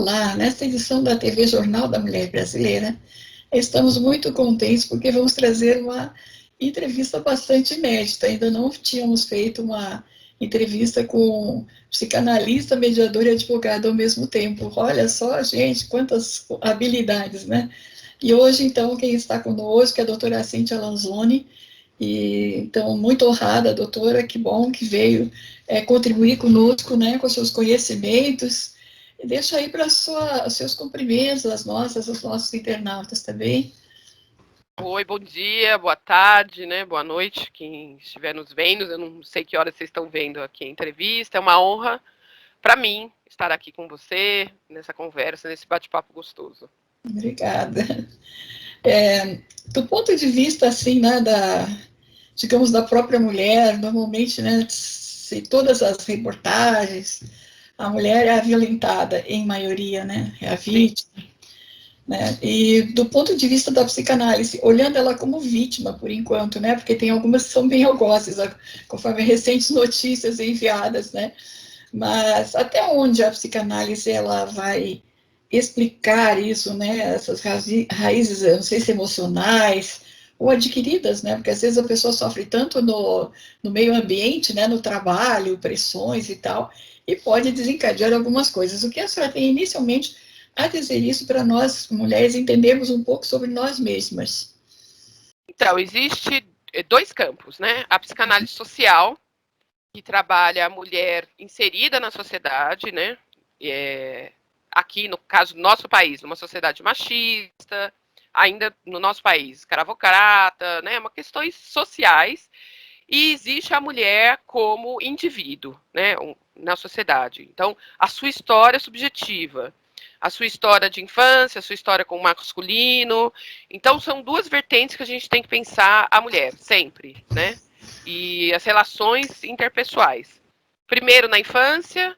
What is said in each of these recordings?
Olá, nesta edição da TV Jornal da Mulher Brasileira, estamos muito contentes porque vamos trazer uma entrevista bastante inédita. Ainda não tínhamos feito uma entrevista com psicanalista, mediador e advogado ao mesmo tempo. Olha só, gente, quantas habilidades, né? E hoje, então, quem está conosco é a doutora Cíntia Lanzoni. E, então, muito honrada, doutora, que bom que veio contribuir conosco, né, com seus conhecimentos. E deixa aí para os seus cumprimentos, as os nossos internautas também. Oi, bom dia, boa tarde, né? Boa noite, quem estiver nos vendo. Eu não sei que horas vocês estão vendo aqui a entrevista. É uma honra para mim estar aqui com você, nessa conversa, nesse bate-papo gostoso. Obrigada. Do ponto de vista, assim, né, digamos, da própria mulher, normalmente, né, se todas as reportagens, a mulher é a violentada, em maioria, né, é a vítima. Sim. Né? E do ponto de vista da psicanálise, olhando ela como vítima, por enquanto, né? Porque tem algumas que são bem algozes, conforme recentes notícias enviadas, né? Mas até onde a psicanálise ela vai explicar isso, né? Essas raízes, eu não sei se emocionais ou adquiridas, né? Porque às vezes a pessoa sofre tanto no meio ambiente, né? No trabalho, pressões e tal, e pode desencadear algumas coisas. O que a senhora tem inicialmente a dizer isso para nós, mulheres, entendermos um pouco sobre nós mesmas? Então, existe dois campos, né? A psicanálise social, que trabalha a mulher inserida na sociedade, né? Aqui, no caso do nosso país, numa sociedade machista, ainda no nosso país, escravocrata, né? Questões sociais. E existe a mulher como indivíduo, né? Na sociedade. Então, a sua história subjetiva, a sua história de infância, a sua história com o masculino. Então, são duas vertentes que a gente tem que pensar a mulher, sempre, né? E as relações interpessoais. Primeiro na infância,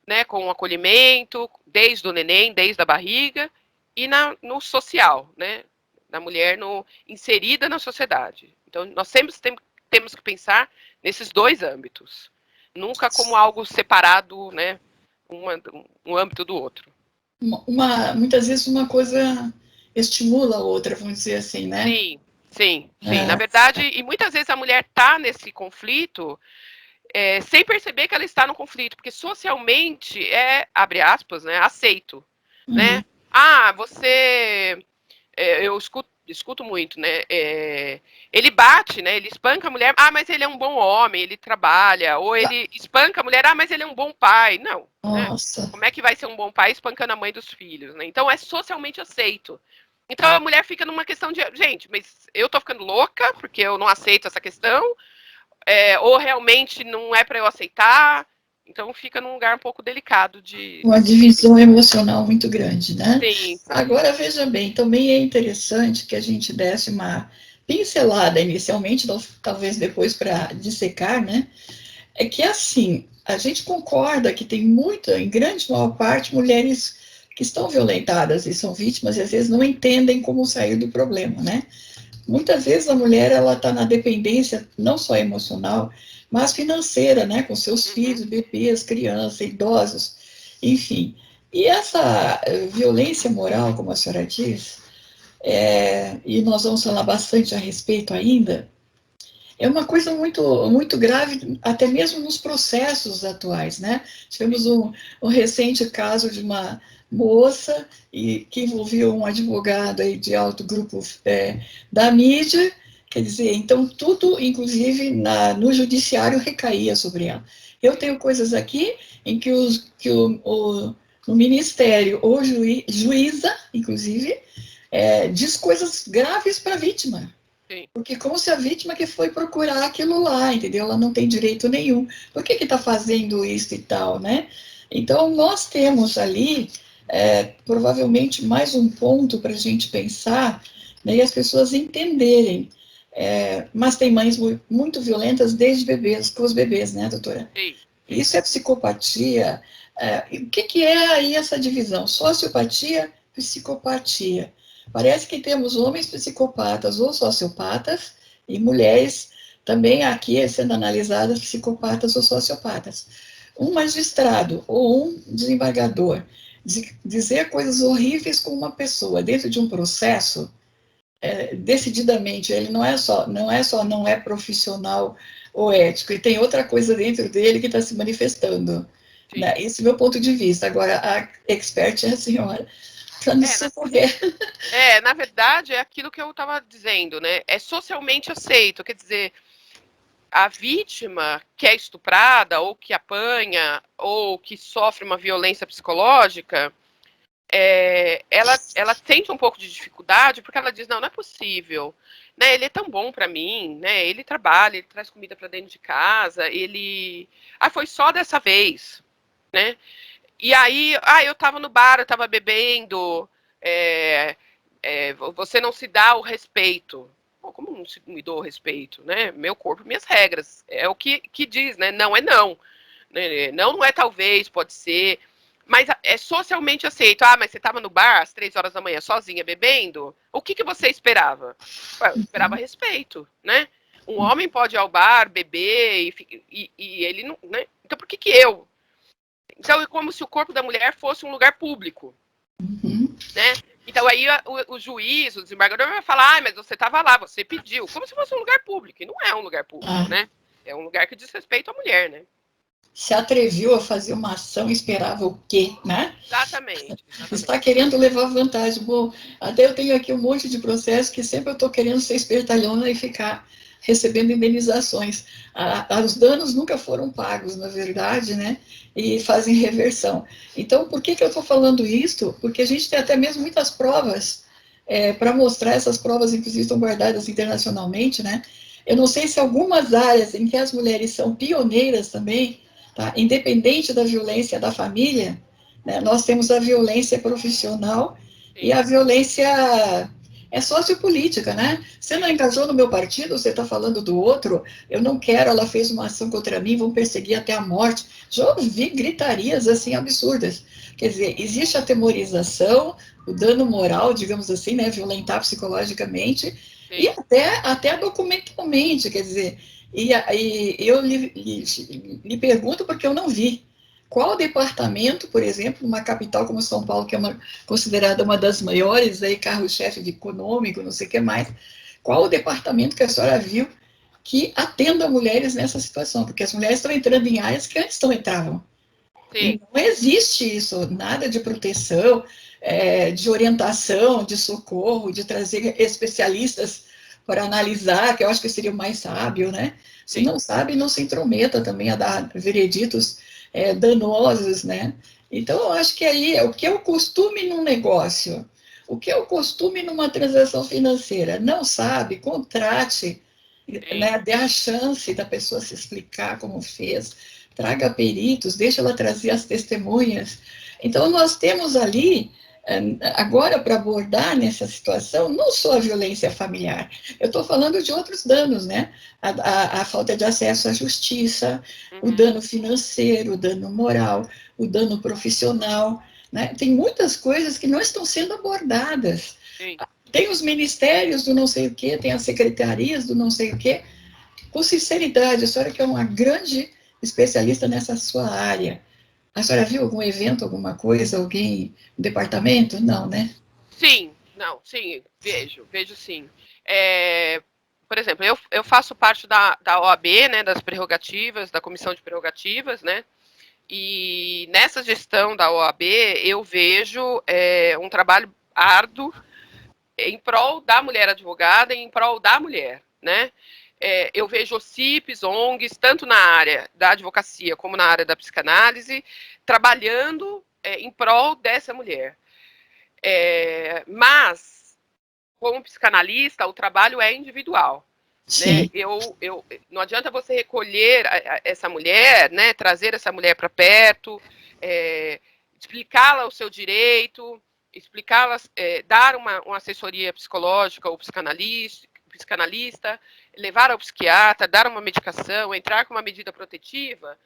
né, com o acolhimento, desde o neném, desde a barriga, e no social, né, na mulher inserida na sociedade. Então, nós sempre temos que pensar nesses dois âmbitos, nunca como algo separado, né, um âmbito do outro. Muitas vezes uma coisa estimula a outra, vamos dizer assim, né? Sim, sim, sim. Na verdade, e muitas vezes a mulher está nesse conflito sem perceber que ela está no conflito, porque socialmente abre aspas, né, aceito, né? Ah, você... eu escuto muito, né? Ele bate, né? Ele espanca a mulher. Ah, mas ele é um bom homem, ele trabalha. Ou ele espanca a mulher. Ah, mas ele é um bom pai. Não. Nossa. Né? Como é que vai ser um bom pai espancando a mãe dos filhos, né? Então é socialmente aceito. Então a mulher fica numa questão de, gente, mas eu tô ficando louca porque eu não aceito essa questão, ou realmente não é para eu aceitar. Então fica num lugar um pouco delicado de... Uma divisão emocional muito grande, né? Sim. Agora, veja bem, também é interessante que a gente desse uma pincelada inicialmente, talvez depois para dissecar, né? É que, assim, a gente concorda que tem muita, em grande maior parte, mulheres que estão violentadas e são vítimas e às vezes não entendem como sair do problema, né? Muitas vezes a mulher ela está na dependência não só emocional, mas financeira, né, com seus filhos, bebês, crianças, idosos, enfim. E essa violência moral, como a senhora diz, e nós vamos falar bastante a respeito ainda, é uma coisa muito, muito grave, até mesmo nos processos atuais, né? Tivemos um recente caso de uma moça que envolvia um advogado aí de alto grupo da mídia, quer dizer, então tudo, inclusive, no judiciário recaía sobre ela. Eu tenho coisas aqui em que o ministério ou juíza, inclusive, diz coisas graves para a vítima. Sim. Porque como se a vítima que foi procurar aquilo lá, entendeu? Ela não tem direito nenhum. Por que está fazendo isso e tal, né? Então, nós temos ali, provavelmente, mais um ponto para a gente pensar, né, e as pessoas entenderem. Mas tem mães muito violentas desde bebês, com os bebês, né, doutora? Sim. Isso é psicopatia. O que é aí essa divisão? Sociopatia, psicopatia. Parece que temos homens psicopatas ou sociopatas e mulheres também aqui sendo analisadas psicopatas ou sociopatas. Um magistrado ou um desembargador dizer coisas horríveis com uma pessoa dentro de um processo, decididamente, ele não é profissional ou ético, e tem outra coisa dentro dele que está se manifestando. Né? Esse é o meu ponto de vista. Agora, a expert é a senhora, para nos socorrer. Na verdade, é aquilo que eu estava dizendo, né? É socialmente aceito, quer dizer, a vítima que é estuprada, ou que apanha, ou que sofre uma violência psicológica, ela sente um pouco de dificuldade, porque ela diz, não é possível, né, ele é tão bom para mim, né, ele trabalha, ele traz comida para dentro de casa, foi só dessa vez, né, e aí, eu estava no bar, eu estava bebendo, você não se dá o respeito. Pô, como não me dou o respeito, né, meu corpo, minhas regras, é o que diz, né, não é não, né? Não é talvez, pode ser, mas é socialmente aceito. Mas você estava no bar às 3 horas da manhã sozinha bebendo? O que você esperava? Eu esperava respeito, né? Um homem pode ir ao bar, beber, e ele não, né? Então por que eu? Então é como se o corpo da mulher fosse um lugar público, né? Então aí o juiz, o desembargador vai falar, mas você estava lá, você pediu, como se fosse um lugar público, e não é um lugar público, né? É um lugar que diz respeito à mulher, né? Se atreviu a fazer uma ação, esperava o quê, né? Exatamente. Está querendo levar vantagem. Bom, até eu tenho aqui um monte de processos que sempre eu estou querendo ser espertalhona e ficar recebendo indenizações. Os danos nunca foram pagos, na verdade, né? E fazem reversão. Então, por que eu estou falando isso? Porque a gente tem até mesmo muitas provas para mostrar, essas provas, inclusive, estão guardadas internacionalmente, né? Eu não sei se algumas áreas em que as mulheres são pioneiras também, tá? Independente da violência da família, né? Nós temos a violência profissional e a violência sociopolítica, né? Você não engajou no meu partido, você está falando do outro, eu não quero, ela fez uma ação contra mim, vão perseguir até a morte. Já ouvi gritarias assim absurdas. Quer dizer, existe a temorização, o dano moral, digamos assim, né? Violentar psicologicamente, sim, e até documentalmente, quer dizer, e eu lhe pergunto porque eu não vi. Qual departamento, por exemplo, numa capital como São Paulo, que é considerada uma das maiores, aí carro-chefe de econômico, não sei o que mais, qual o departamento que a senhora viu que atenda mulheres nessa situação? Porque as mulheres estão entrando em áreas que antes não entravam. E não existe isso, nada de proteção, de orientação, de socorro, de trazer especialistas para analisar, que eu acho que seria o mais sábio, né? Se não sabe, não se intrometa também a dar vereditos danosos, né? Então, eu acho que aí, o que é o costume num negócio? O que é o costume numa transação financeira? Não sabe, contrate, né? Dê a chance da pessoa se explicar como fez, traga peritos, deixa ela trazer as testemunhas. Então, nós temos ali, agora, para abordar nessa situação, não só a violência familiar, eu estou falando de outros danos, né? A falta de acesso à justiça, o dano financeiro, o dano moral, o dano profissional, né? Tem muitas coisas que não estão sendo abordadas. Sim. Tem os ministérios do não sei o quê, tem as secretarias do não sei o quê. Com sinceridade, a senhora que é uma grande especialista nessa sua área, a senhora viu algum evento, alguma coisa, alguém no departamento? Não, né? Sim, sim, vejo sim. Por exemplo, eu faço parte da OAB, né, das prerrogativas, da Comissão de Prerrogativas, né, e nessa gestão da OAB eu vejo um trabalho árduo em prol da mulher advogada e em prol da mulher, né. Eu vejo OCIPs, ONGs, tanto na área da advocacia como na área da psicanálise, trabalhando em prol dessa mulher. Mas, como psicanalista, o trabalho é individual. Né? Não adianta você recolher essa mulher, né? Trazer essa mulher para perto, explicá-la o seu direito, explicá-la, dar uma assessoria psicológica ou psicanalista, levar ao psiquiatra, dar uma medicação, entrar com uma medida protetiva,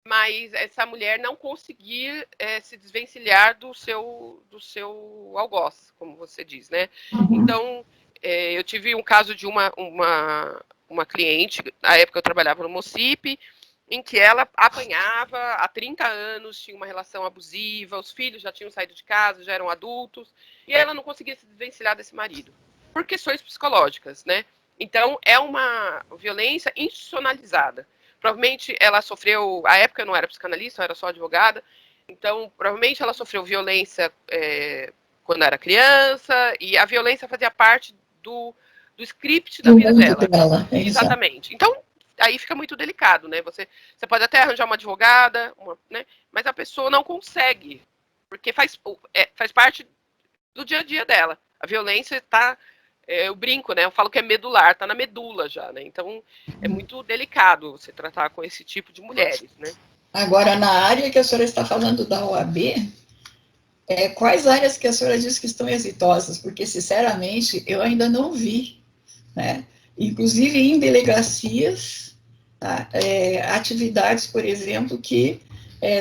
mas essa mulher não conseguir se desvencilhar do seu algoz, como você diz, né? Então, eu tive um caso de uma cliente, na época eu trabalhava no Mocip, em que ela apanhava há 30 anos, tinha uma relação abusiva, os filhos já tinham saído de casa, já eram adultos, e ela não conseguia se desvencilhar desse marido, por questões psicológicas, né? Então, é uma violência institucionalizada. Provavelmente ela sofreu, à época eu não era psicanalista, eu era só advogada, então provavelmente ela sofreu violência quando era criança, e a violência fazia parte do script da Do vida mundo dela. dela, é exato. Exatamente. Então, aí fica muito delicado, né? Você pode até arranjar uma advogada, né? Mas a pessoa não consegue, porque faz parte do dia a dia dela. A violência está, eu brinco, né? Eu falo que é medular, está na medula já, né? Então, é muito delicado você tratar com esse tipo de mulheres, né? Agora, na área que a senhora está falando da OAB, quais áreas que a senhora diz que estão exitosas? Porque, sinceramente, eu ainda não vi, né? Inclusive em delegacias, tá? Atividades, por exemplo, que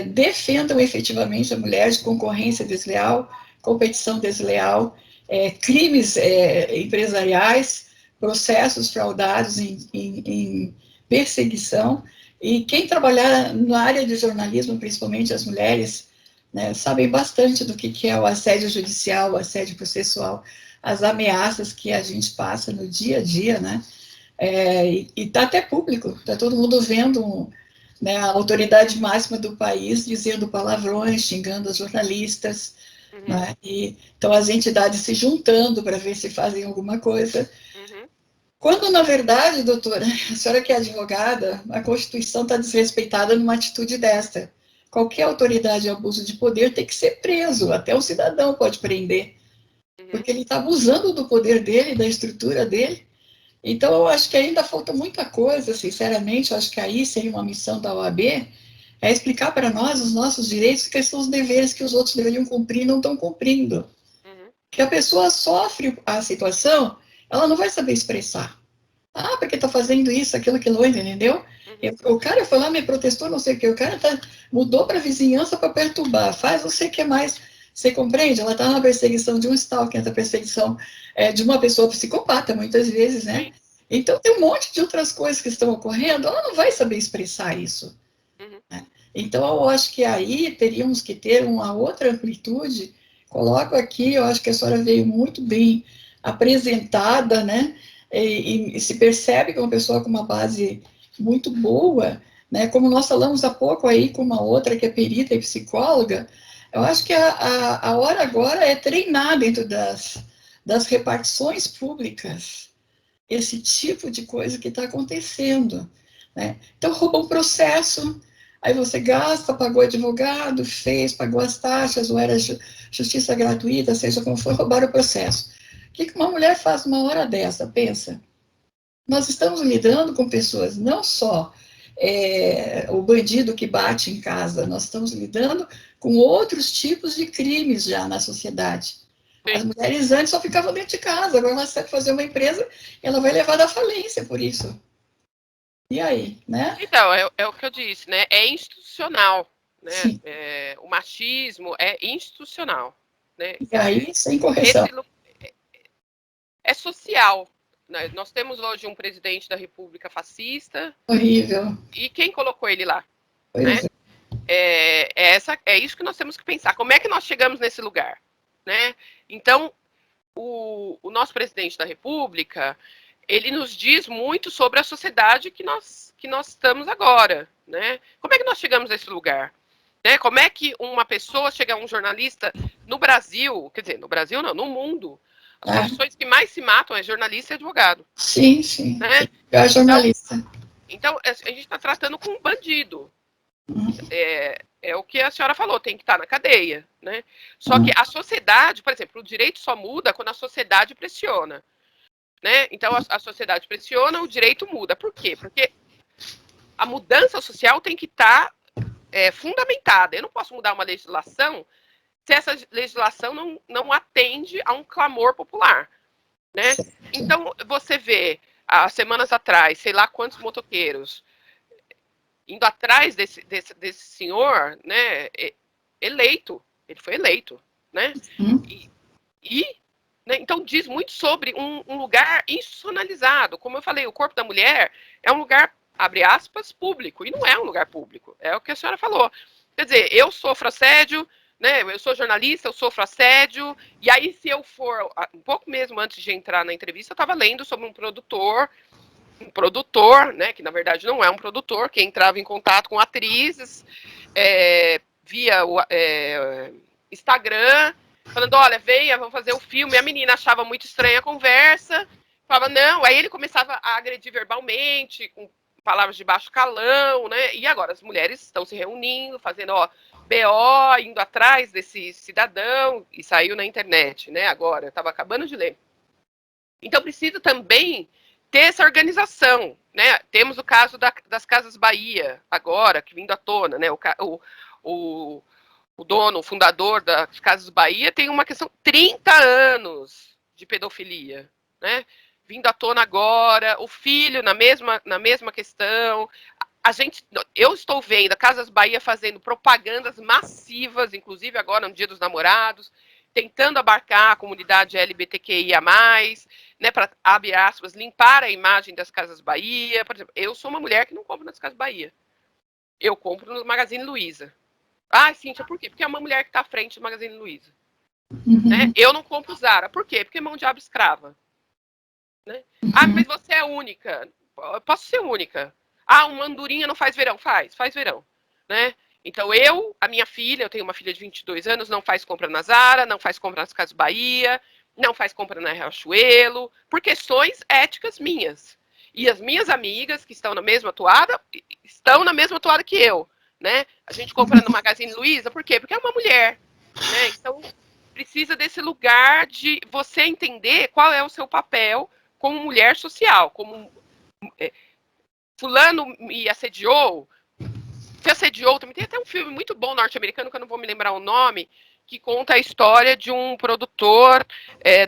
defendam efetivamente a mulher de concorrência desleal, competição desleal, crimes empresariais, processos fraudados em perseguição. E quem trabalhar na área de jornalismo, principalmente as mulheres, né, sabem bastante do que é o assédio judicial, o assédio processual, as ameaças que a gente passa no dia a dia, né? E está até público, está todo mundo vendo, né, a autoridade máxima do país dizendo palavrões, xingando os jornalistas, né? Então as entidades se juntando para ver se fazem alguma coisa. Quando, na verdade, doutora, a senhora que é advogada, a Constituição está desrespeitada numa atitude dessa. Qualquer autoridade de abuso de poder tem que ser preso, até o cidadão pode prender, porque ele está abusando do poder dele, da estrutura dele. Então, eu acho que ainda falta muita coisa, sinceramente, eu acho que aí seria uma missão da OAB, explicar para nós os nossos direitos, quais são os deveres que os outros deveriam cumprir e não estão cumprindo. Que a pessoa sofre a situação, ela não vai saber expressar. Ah, porque está fazendo isso, aquilo, entendeu? O cara foi lá, me protestou, não sei o que, o cara mudou para a vizinhança para perturbar, faz não sei o que mais. Você compreende? Ela está na perseguição de um stalker, na perseguição de uma pessoa psicopata, muitas vezes, né? Então, tem um monte de outras coisas que estão ocorrendo, ela não vai saber expressar isso. Né? Então, eu acho que aí teríamos que ter uma outra amplitude. Coloco aqui, eu acho que a senhora veio muito bem apresentada, né? E se percebe que é uma pessoa com uma base muito boa, né? Como nós falamos há pouco aí com uma outra que é perita e psicóloga, eu acho que a hora agora é treinar dentro das repartições públicas esse tipo de coisa que está acontecendo, né? Então, rouba um processo, aí você gasta, pagou advogado, pagou as taxas, ou era justiça gratuita, seja como for, roubar o processo. O que uma mulher faz numa hora dessa? Pensa, nós estamos lidando com pessoas, não só o bandido que bate em casa, nós estamos lidando com outros tipos de crimes já na sociedade. As mulheres antes só ficavam dentro de casa, agora ela sabe fazer uma empresa, ela vai levar da falência por isso. E aí, né? Então, é o que eu disse, né? É institucional, né? Sim. O machismo é institucional, né? E aí, sem correção. É social. Né? Nós temos hoje um presidente da República fascista. Horrível. E quem colocou ele lá? Pois Né? É isso que nós temos que pensar. Como é que nós chegamos nesse lugar? Né? Então, o nosso presidente da República, ele nos diz muito sobre a sociedade que nós estamos agora. Né? Como é que nós chegamos nesse lugar? Né? Como é que uma pessoa chega a um jornalista no Brasil, quer dizer, no Brasil não, no mundo, as profissões que mais se matam é jornalista e advogado. Sim, sim. Né? É jornalista. Então, a gente está tratando com um bandido. É o que a senhora falou, tem que estar na cadeia. Né? Só que a sociedade, por exemplo, o direito só muda quando a sociedade pressiona. Né? Então, a sociedade pressiona, o direito muda. Por quê? Porque a mudança social tem que estar fundamentada. Eu não posso mudar uma legislação se essa legislação não atende a um clamor popular. Né? Então, você vê, há semanas atrás, sei lá quantos motoqueiros indo atrás desse senhor, né, eleito. Ele foi eleito. Né? Né, então, diz muito sobre um lugar institucionalizado. Como eu falei, o corpo da mulher é um lugar abre aspas, público, e não é um lugar público, é o que a senhora falou. Quer dizer, eu sofro assédio, né, eu sou jornalista, eu sofro assédio, e aí se eu for, um pouco mesmo antes de entrar na entrevista, eu estava lendo sobre um produtor, né, que na verdade não é um produtor, que entrava em contato com atrizes, via o Instagram, falando, olha, venha, vamos fazer o filme, e a menina achava muito estranha a conversa, falava, não, aí ele começava a agredir verbalmente, com palavras de baixo calão, né, e agora as mulheres estão se reunindo, fazendo, ó, BO, indo atrás desse cidadão, e saiu na internet, né, agora, eu estava acabando de ler. Então, precisa também ter essa organização, né? Temos o caso das Casas Bahia, agora, que vindo à tona, né? O dono, o fundador das Casas Bahia tem uma questão, 30 anos de pedofilia, né? Vindo à tona agora, o filho na mesma questão. Eu estou vendo a Casas Bahia fazendo propagandas massivas, inclusive agora no Dia dos Namorados, tentando abarcar a comunidade LGBTQIA+, né, para, abre aspas, limpar a imagem das Casas Bahia. Por exemplo, eu sou uma mulher que não compro nas Casas Bahia. Eu compro no Magazine Luiza. Ah, Cíntia, por quê? Porque é uma mulher que está à frente do Magazine Luiza. Né? Eu não compro Zara. Por quê? Porque é mão de diabo escrava. Né? Ah, mas você é única. Eu posso ser única. Ah, uma andorinha não faz verão. Faz verão. Né? Então a minha filha, eu tenho uma filha de 22 anos, não faz compra na Zara, não faz compra nas Casas Bahia, não faz compra na Riachuelo, por questões éticas minhas. E as minhas amigas que estão na mesma toada que eu. Né? A gente compra no Magazine Luiza, por quê? Porque é uma mulher. Né? Então, precisa desse lugar de você entender qual é o seu papel como mulher social, como fulano me assediou, se assediou, também tem até um filme muito bom norte-americano, que eu não vou me lembrar o nome, que conta a história de um produtor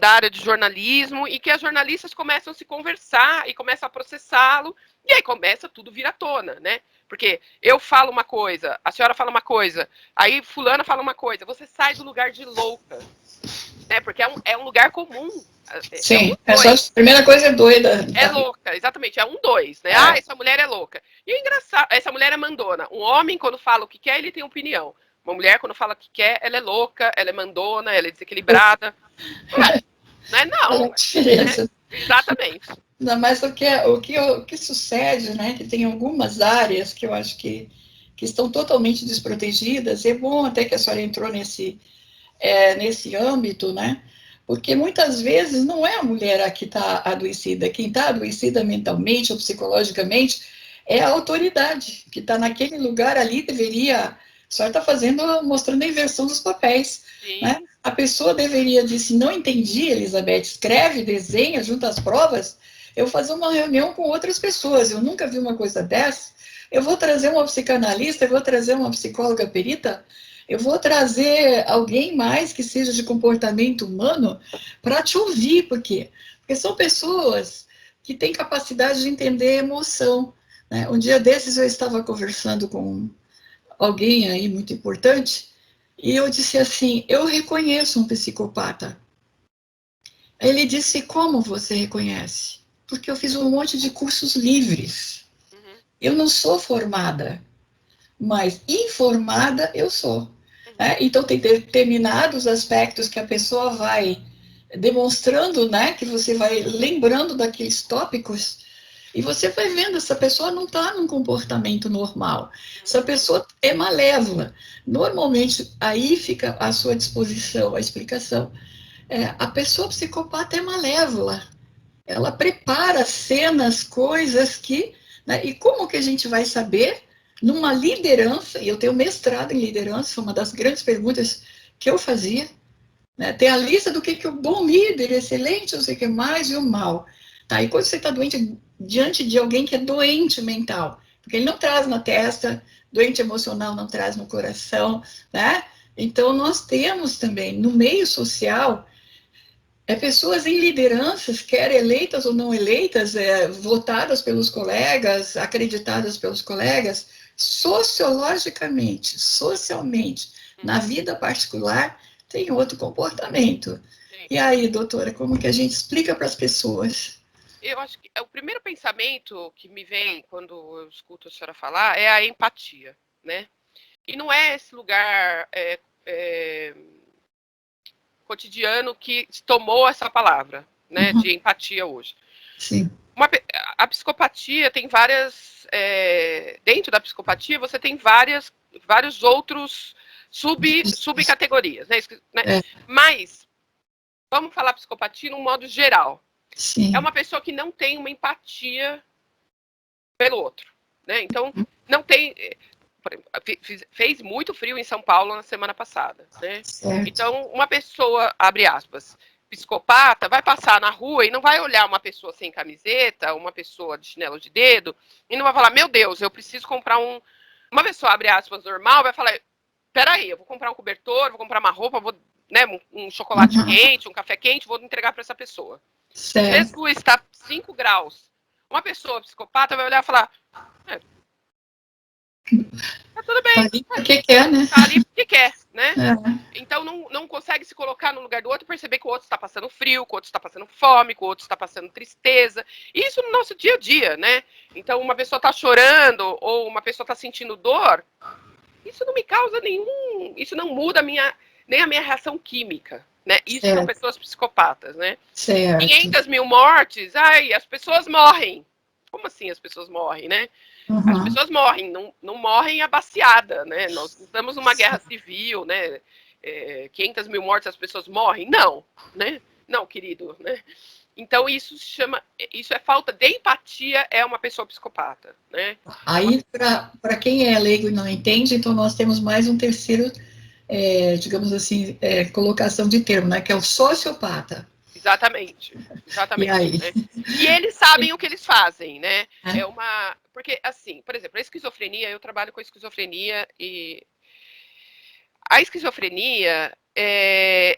da área de jornalismo, e que as jornalistas começam a se conversar e começam a processá-lo, e aí começa tudo vir à tona, né? Porque eu falo uma coisa, a senhora fala uma coisa, aí fulana fala uma coisa, você sai do lugar de louca, né? Porque é um lugar comum. Sim, só a primeira coisa é doida. É louca, exatamente, é 2, né? Ah, essa mulher é louca. E o engraçado, essa mulher é mandona. Um homem, quando fala o que quer, ele tem opinião. Uma mulher, quando fala o que quer, ela é louca, ela é mandona, ela é desequilibrada. Não é não. Diferença. Exatamente. Não, mas o que sucede, né, que tem algumas áreas que eu acho que estão totalmente desprotegidas, é bom até que a senhora entrou nesse âmbito, né, porque muitas vezes não é a mulher a que está adoecida, quem está adoecida mentalmente ou psicologicamente é a autoridade, que está naquele lugar ali, deveria, a senhora está mostrando a inversão dos papéis, Sim. Né? A pessoa deveria dizer, se não entendi, Elizabeth, escreve, desenha, junta as provas, eu vou fazer uma reunião com outras pessoas, eu nunca vi uma coisa dessa, eu vou trazer uma psicanalista, eu vou trazer uma psicóloga perita, eu vou trazer alguém mais que seja de comportamento humano para te ouvir, por quê? Porque são pessoas que têm capacidade de entender emoção. Né? Um dia desses eu estava conversando com alguém aí muito importante e eu disse assim, eu reconheço um psicopata. Ele disse, como você reconhece? Porque eu fiz um monte de cursos livres. Eu não sou formada, mas informada eu sou. Então, tem determinados aspectos que a pessoa vai demonstrando, né, que você vai lembrando daqueles tópicos, e você vai vendo, essa pessoa não está num comportamento normal, essa pessoa é malévola. Normalmente, aí fica à sua disposição a explicação. A pessoa psicopata é malévola, ela prepara cenas, coisas que... Né, e como que a gente vai saber numa liderança, e eu tenho mestrado em liderança, uma das grandes perguntas que eu fazia, né, tem a lista do que o bom líder, excelente, não sei o que mais, e o mal. Tá? E quando você está doente diante de alguém que é doente mental, porque ele não traz na testa, doente emocional não traz no coração, né? Então, nós temos também, no meio social, pessoas em lideranças, quer eleitas ou não eleitas, votadas pelos colegas, acreditadas pelos colegas, sociologicamente, socialmente, na vida particular, tem outro comportamento. E aí, doutora, como que a gente explica para as pessoas? Eu acho que o primeiro pensamento que me vem quando eu escuto a senhora falar é a empatia, né? E não é esse lugar cotidiano que tomou essa palavra, né, de empatia hoje. Sim. A psicopatia tem várias. Dentro da psicopatia, você tem vários outros subcategorias, né? Mas, vamos falar psicopatia num modo geral. Sim. É uma pessoa que não tem uma empatia pelo outro, né? Então, não tem. Fez muito frio em São Paulo na semana passada, né? Certo. Então, uma pessoa, abre aspas, psicopata, vai passar na rua e não vai olhar uma pessoa sem camiseta, uma pessoa de chinelo de dedo, e não vai falar, meu Deus, eu preciso comprar um... Uma pessoa, abre aspas, normal, vai falar, peraí, eu vou comprar um cobertor, vou comprar uma roupa, vou, né, um chocolate quente, um café quente, vou entregar para essa pessoa. Certo. Jesus está 5 graus. Uma pessoa psicopata vai olhar e falar, tá tudo bem. Tá ali porque quer, né? Tá ali porque quer, né? Então não consegue se colocar no lugar do outro e perceber que o outro está passando frio, que o outro está passando fome, que o outro está passando tristeza. Isso no nosso dia a dia, né? Então uma pessoa está chorando ou uma pessoa está sentindo dor, isso não me causa nenhum... Isso não muda nem a minha reação química, né? Isso são pessoas psicopatas, né? Certo. 500 mil mortes, ai, as pessoas morrem. Como assim as pessoas morrem, né? As pessoas morrem, não morrem abaciada, né? Nós estamos numa guerra civil, né? 500 mil mortes, as pessoas morrem? Não, né? Não, querido, né? Então isso é falta de empatia, é uma pessoa psicopata, né? Aí, para quem é leigo e não entende, então nós temos mais um terceiro, digamos assim, colocação de termo, né? Que é o sociopata. Exatamente. E aí? Né? E eles sabem o que eles fazem, né? Porque, assim, por exemplo, a esquizofrenia, eu trabalho com esquizofrenia e a esquizofrenia é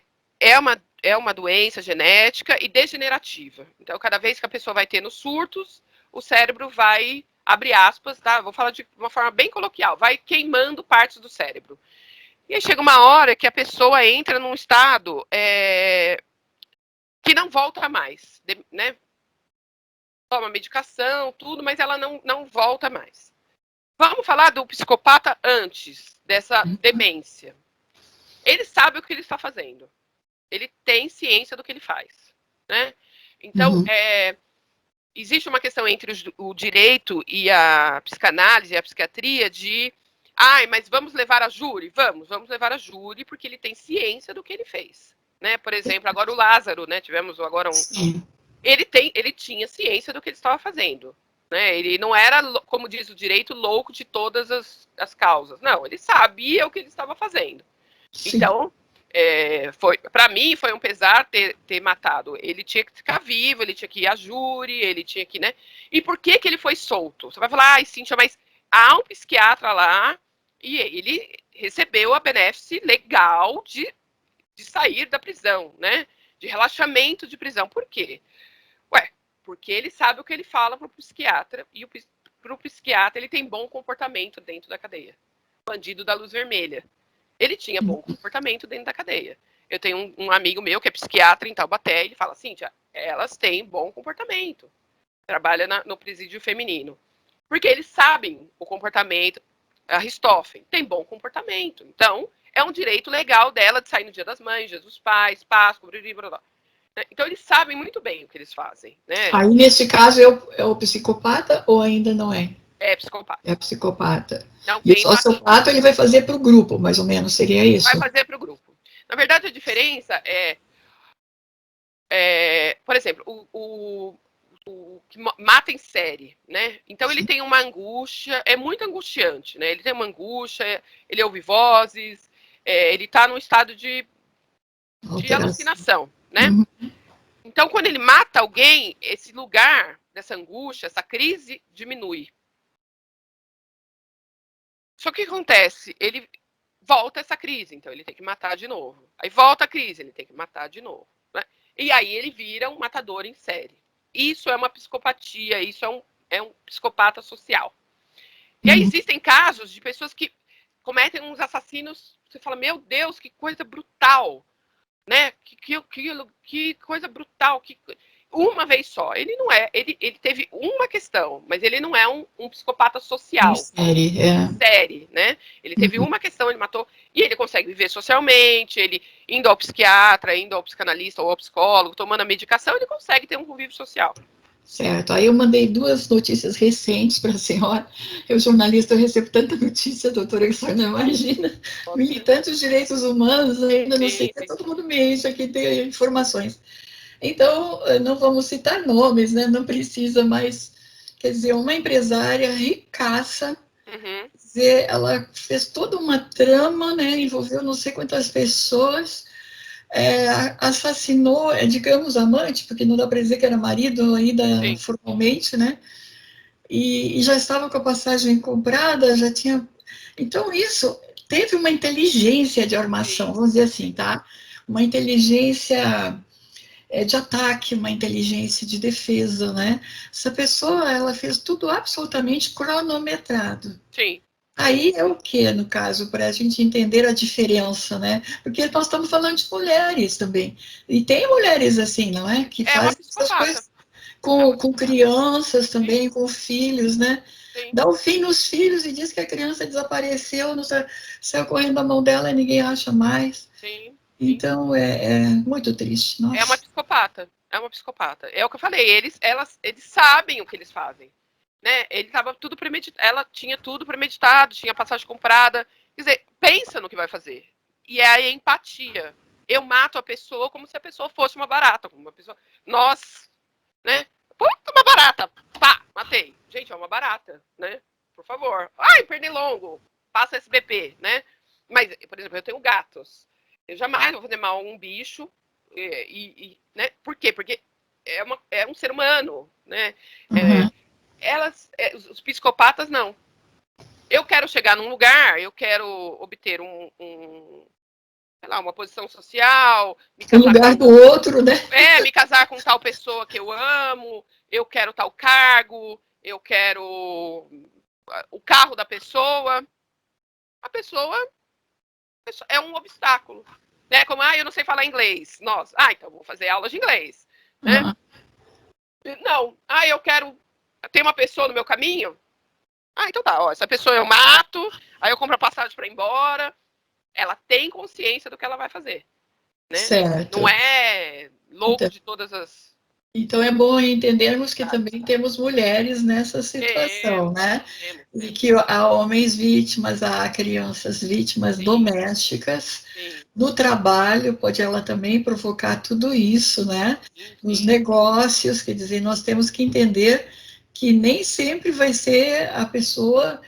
uma doença genética e degenerativa. Então, cada vez que a pessoa vai tendo surtos, o cérebro vai, abre aspas, tá? Vou falar de uma forma bem coloquial, vai queimando partes do cérebro. E aí chega uma hora que a pessoa entra num estado que não volta mais, né? Toma medicação, tudo, mas ela não volta mais. Vamos falar do psicopata antes dessa demência. Ele sabe o que ele está fazendo. Ele tem ciência do que ele faz, né? Então, existe uma questão entre o direito e a psicanálise e a psiquiatria de, mas vamos levar a júri? Vamos levar a júri porque ele tem ciência do que ele fez, né? Por exemplo, agora o Lázaro, né? Tivemos agora Sim. Ele tinha ciência do que ele estava fazendo, né? Ele não era, como diz o direito, louco de todas as causas. Não, ele sabia o que ele estava fazendo. Sim. Então, para mim, foi um pesar ter matado. Ele tinha que ficar vivo, ele tinha que ir a júri, ele tinha que, né? E por que ele foi solto? Você vai falar, Cíntia, mas há um psiquiatra lá e ele recebeu a benéfice legal de sair da prisão, né? De relaxamento de prisão. Por quê? Porque ele sabe o que ele fala para o psiquiatra e para o psiquiatra ele tem bom comportamento dentro da cadeia. Bandido da luz vermelha. Ele tinha bom comportamento dentro da cadeia. Eu tenho um amigo meu que é psiquiatra em Taubaté, ele fala, Cíntia, elas têm bom comportamento. Trabalha no presídio feminino. Porque eles sabem o comportamento. A Richthofen tem bom comportamento. Então, é um direito legal dela de sair no Dia das Mães, Dia dos Pais, Páscoa, blá, blá, blá. Então, eles sabem muito bem o que eles fazem. Né? Aí, nesse caso, é o psicopata ou ainda não é? É psicopata. É psicopata. Não e o sociopata ele vai fazer para o grupo, mais ou menos, seria isso? Vai fazer para o grupo. Na verdade, a diferença por exemplo, o que mata em série, né? Então ele tem uma angústia, é muito angustiante, né? Ele tem uma angústia, ele ouve vozes, ele está num estado de alucinação, né? Então, quando ele mata alguém, esse lugar dessa angústia, essa crise diminui. Só que o que acontece? Ele volta essa crise, então ele tem que matar de novo. Aí volta a crise, ele tem que matar de novo. Né? E aí ele vira um matador em série. Isso é uma psicopatia, isso é um psicopata social. E aí existem casos de pessoas que cometem uns assassinos, você fala, meu Deus, que coisa brutal, né? Que coisa brutal. uma vez só. Ele não é, ele teve uma questão, mas ele não é um psicopata social. Série, né? Ele teve uma questão, ele matou, e ele consegue viver socialmente, ele indo ao psiquiatra, indo ao psicanalista ou ao psicólogo, tomando a medicação, ele consegue ter um convívio social. Certo. Aí eu mandei 2 notícias recentes para a senhora. Eu, jornalista, eu recebo tanta notícia, doutora, que a senhora não imagina. Militantes dos direitos humanos, ainda não sei, todo mundo me enche aqui, tem informações. Então, não vamos citar nomes, né? Não precisa, mas, quer dizer, uma empresária ricaça, dizer, ela fez toda uma trama, né? Envolveu não sei quantas pessoas, assassinou, digamos, amante, porque não dá para dizer que era marido ainda formalmente, né? E já estava com a passagem comprada, já tinha... Então, isso teve uma inteligência de armação, vamos dizer assim, tá? Uma inteligência de ataque, uma inteligência de defesa, né? Essa pessoa, ela fez tudo absolutamente cronometrado. Sim. Aí é o que, no caso, para a gente entender a diferença, né? Porque nós estamos falando de mulheres também. E tem mulheres assim, não é? Que fazem essas coisas com crianças também, com filhos, né? Sim. Dá o fim nos filhos e diz que a criança desapareceu, saiu correndo da mão dela e ninguém acha mais. Sim. Então, é muito triste. Nossa. É uma psicopata. É o que eu falei, eles sabem o que eles fazem. Né? Ele tava tudo premeditado, ela tinha tudo premeditado, tinha passagem comprada. Quer dizer, pensa no que vai fazer. E é a empatia. Eu mato a pessoa como se a pessoa fosse uma barata. Como uma pessoa. Nós, né? Puta, uma barata! Pá, matei. Gente, é uma barata, né? Por favor. Ai, pernilongo. Passa SBP, né? Mas, por exemplo, eu tenho gatos. Eu jamais vou fazer mal a um bicho. Né? Por quê? Porque é um ser humano, né? Os psicopatas não. Eu quero chegar num lugar, eu quero obter sei lá, uma posição social, me casar lugar do outro, né? Me casar com tal pessoa que eu amo, eu quero tal cargo, eu quero o carro da pessoa. A pessoa é um obstáculo, né? Como, eu não sei falar inglês. Nossa, então vou fazer aulas de inglês, né? Não, eu quero ter uma pessoa no meu caminho. Então tá, essa pessoa eu mato, aí eu compro a passagem para ir embora. Ela tem consciência do que ela vai fazer, né? Certo. Não é louco de todas as... Então é bom entendermos que também temos mulheres nessa situação, né? E que há homens vítimas, há crianças vítimas domésticas. No trabalho, pode ela também provocar tudo isso, né? Nos negócios, quer dizer, nós temos que entender que nem sempre vai ser a pessoa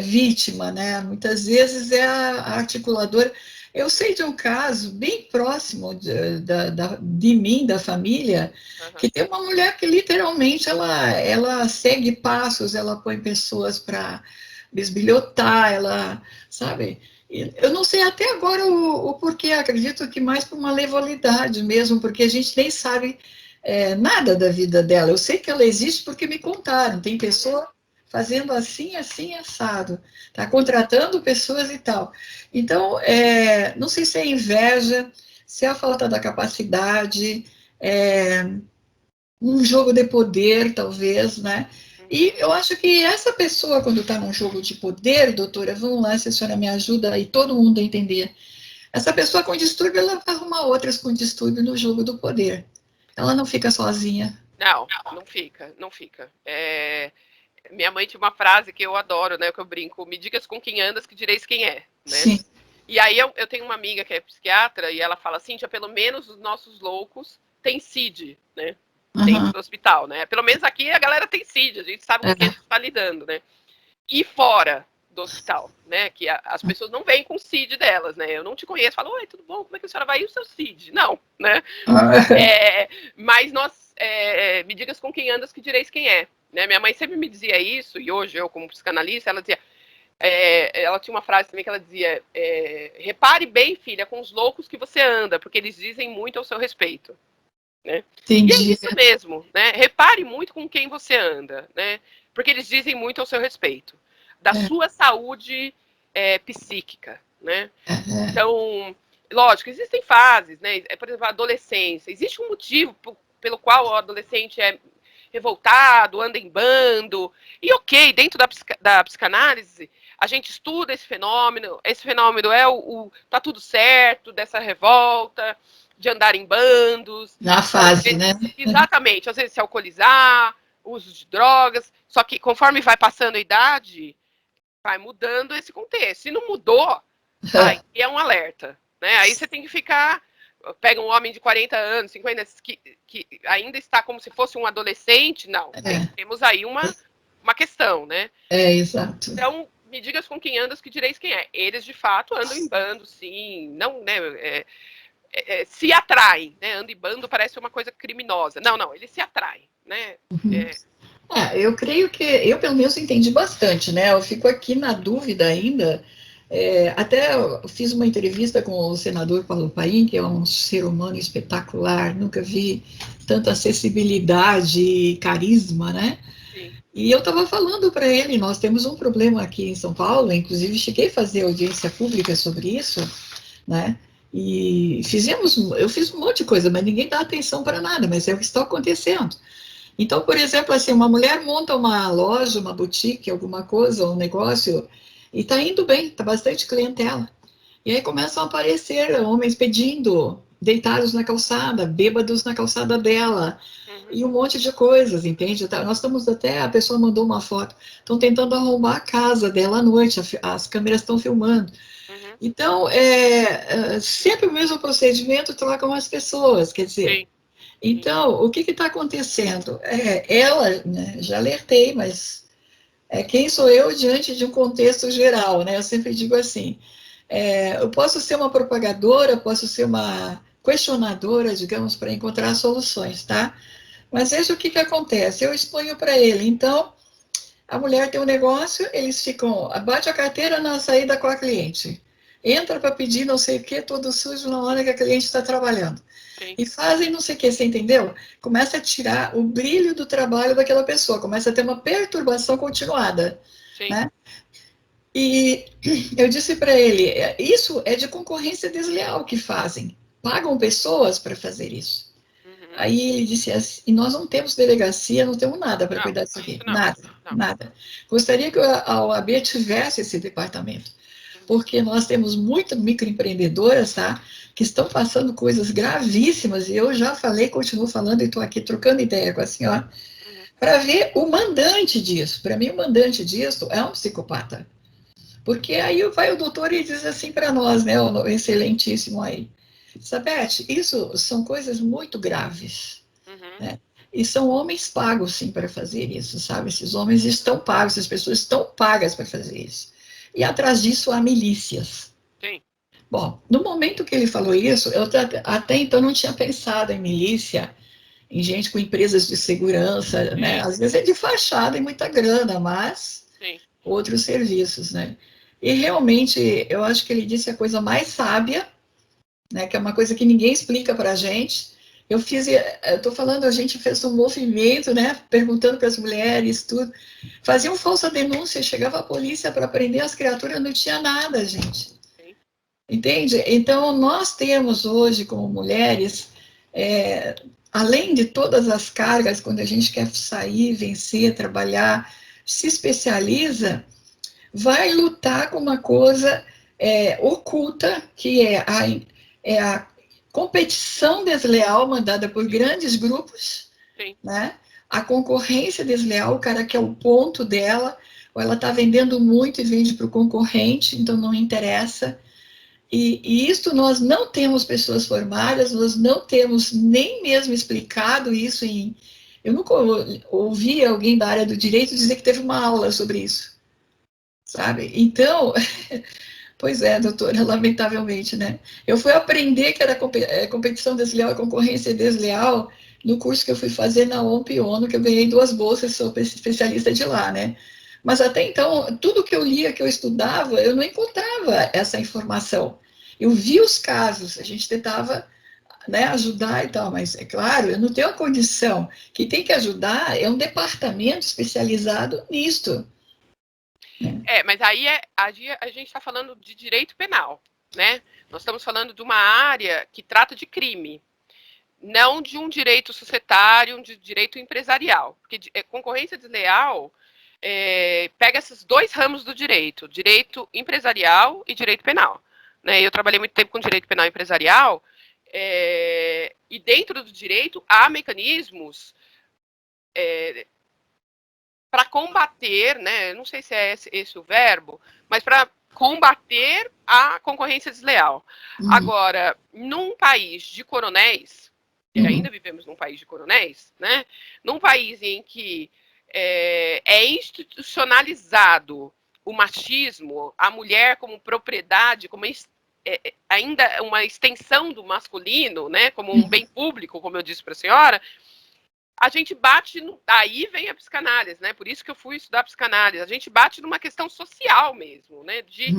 vítima, né? Muitas vezes é a articuladora. Eu sei de um caso bem próximo de mim, da família, que tem uma mulher que literalmente ela segue passos, ela põe pessoas para bisbilhotar, ela, sabe? Eu não sei até agora o porquê, acredito que mais por uma levalidade mesmo, porque a gente nem sabe nada da vida dela. Eu sei que ela existe porque me contaram, tem pessoa fazendo assim, assim, assado, tá contratando pessoas e tal. Então, não sei se é inveja, se é a falta da capacidade, um jogo de poder, talvez, né? E eu acho que essa pessoa, quando está num jogo de poder, doutora, vamos lá, se a senhora me ajuda e todo mundo a entender, essa pessoa com distúrbio, ela vai arrumar outras com distúrbio no jogo do poder. Ela não fica sozinha. Não fica. Minha mãe tinha uma frase que eu adoro, né? Que eu brinco: me digas com quem andas, que direis quem é. Né? Sim. E aí eu tenho uma amiga que é psiquiatra e ela fala assim: pelo menos os nossos loucos têm CID, né? Dentro do hospital, né? Pelo menos aqui a galera tem CID, a gente sabe com quem a gente está lidando, né? E fora do hospital, né? Que as pessoas não vêm com o CID delas, né? Eu não te conheço, falo: oi, tudo bom? Como é que a senhora vai? E o seu CID? Não, né? Mas nós, me digas com quem andas, que direis quem é. Né? Minha mãe sempre me dizia isso, e hoje eu, como psicanalista, ela dizia... ela tinha uma frase também que ela dizia: repare bem, filha, com os loucos que você anda, porque eles dizem muito ao seu respeito. Né? E é isso mesmo, né? Repare muito com quem você anda, né? Porque eles dizem muito ao seu respeito. Da sua saúde psíquica, né? Então, lógico, existem fases, né? Por exemplo, a adolescência. Existe um motivo pelo qual o adolescente é revoltado, anda em bando. E ok, dentro da psicanálise, a gente estuda esse fenômeno é tá tudo certo, dessa revolta, de andar em bandos. Na fase, né? Exatamente, às vezes se alcoolizar, uso de drogas, só que conforme vai passando a idade, vai mudando esse contexto. Se não mudou, aí é um alerta, né? Aí você tem que ficar, pega um homem de 40 anos, 50, que ainda está como se fosse um adolescente, não, temos aí uma questão, né? Exato. Então, me digas com quem andas que direis quem é. Eles, de fato, andam em bando, sim, não, né, se atraem, né? Anda em bando parece uma coisa criminosa. Não, eles se atraem, né? Uhum. Eu creio que, eu pelo menos entendi bastante, né? Eu fico aqui na dúvida ainda. Até eu fiz uma entrevista com o senador Paulo Paim, que é um ser humano espetacular, nunca vi tanta acessibilidade e carisma, né? Sim. E eu estava falando para ele, nós temos um problema aqui em São Paulo, inclusive cheguei a fazer audiência pública sobre isso, né? E eu fiz um monte de coisa, mas ninguém dá atenção para nada, mas é o que está acontecendo. Então, por exemplo, assim, uma mulher monta uma loja, uma boutique, alguma coisa, um negócio, e está indo bem, está bastante clientela. E aí começam a aparecer homens pedindo, deitados na calçada, bêbados na calçada dela, e um monte de coisas, entende? Nós estamos até, a pessoa mandou uma foto, estão tentando arrombar a casa dela à noite, as câmeras estão filmando. Então, sempre o mesmo procedimento, trocam as pessoas, quer dizer. Sim. Então, o que está acontecendo? Ela, né, já alertei, mas quem sou eu diante de um contexto geral, né? Eu sempre digo assim, eu posso ser uma propagadora, posso ser uma questionadora, digamos, para encontrar soluções, tá? Mas veja o que acontece, eu exponho para ele, então, a mulher tem um negócio, eles ficam, bate a carteira na saída com a cliente, entra para pedir não sei o que, todo sujo na hora que a cliente está trabalhando. Sim. E fazem não sei o que, você entendeu? Começa a tirar o brilho do trabalho daquela pessoa, começa a ter uma perturbação continuada. Sim. Né? E eu disse para ele, isso é de concorrência desleal que fazem. Pagam pessoas para fazer isso. Aí ele disse assim, e nós não temos delegacia, não temos nada para cuidar disso aqui. Nada. Gostaria que a OAB tivesse esse departamento, porque nós temos muitas microempreendedoras, tá? Que estão passando coisas gravíssimas, e eu já falei, continuo falando, e estou aqui trocando ideia com a senhora, para ver o mandante disso. Para mim, o mandante disso é um psicopata. Porque aí vai o doutor e diz assim para nós, né, o excelentíssimo aí, Sabete, isso são coisas muito graves, né? E são homens pagos, sim, para fazer isso, sabe? Esses homens estão pagos, essas pessoas estão pagas para fazer isso. E atrás disso há milícias. Sim. Bom, no momento que ele falou isso, eu até então não tinha pensado em milícia, em gente com empresas de segurança, né? Às vezes é de fachada e muita grana, mas outros serviços, né? E realmente, eu acho que ele disse a coisa mais sábia, né? Que é uma coisa que ninguém explica para a gente. Eu estou falando, a gente fez um movimento, né? Perguntando para as mulheres, tudo. Faziam falsa denúncia, chegava a polícia para prender as criaturas, não tinha nada, gente. Entende? Então, nós temos hoje, como mulheres, além de todas as cargas, quando a gente quer sair, vencer, trabalhar, se especializa, vai lutar com uma coisa oculta, que é a competição desleal mandada por grandes grupos, né? A concorrência desleal, o cara quer o ponto dela, ou ela está vendendo muito e vende para o concorrente, então não interessa. E isso nós não temos pessoas formadas, nós não temos nem mesmo explicado isso em... Eu nunca ouvi alguém da área do direito dizer que teve uma aula sobre isso, sabe? Então, pois é, doutora, lamentavelmente, né? Eu fui aprender que era competição desleal e concorrência desleal no curso que eu fui fazer na OMP-ONU, que eu ganhei 2 bolsas, sou especialista de lá, né? Mas até então, tudo que eu lia, que eu estudava, eu não encontrava essa informação. Eu vi os casos, a gente tentava, né, ajudar e tal, mas é claro, eu não tenho a condição. Quem tem que ajudar é um departamento especializado nisto. Mas aí a gente está falando de direito penal, né? Nós estamos falando de uma área que trata de crime. não de um direito societário, de direito empresarial. Porque concorrência desleal pega esses dois ramos do direito empresarial e direito penal. Né? Eu trabalhei muito tempo com direito penal empresarial, e dentro do direito há mecanismos para combater, né, não sei se é esse o verbo, mas para combater a concorrência desleal. Agora, num país de coronéis, e ainda vivemos num país de coronéis, né, num país em que é institucionalizado o machismo, a mulher como propriedade, como ainda uma extensão do masculino, né, como um bem público, como eu disse para a senhora, a gente bate, aí vem a psicanálise, né? Por isso que eu fui estudar psicanálise. A gente bate numa questão social mesmo, né? De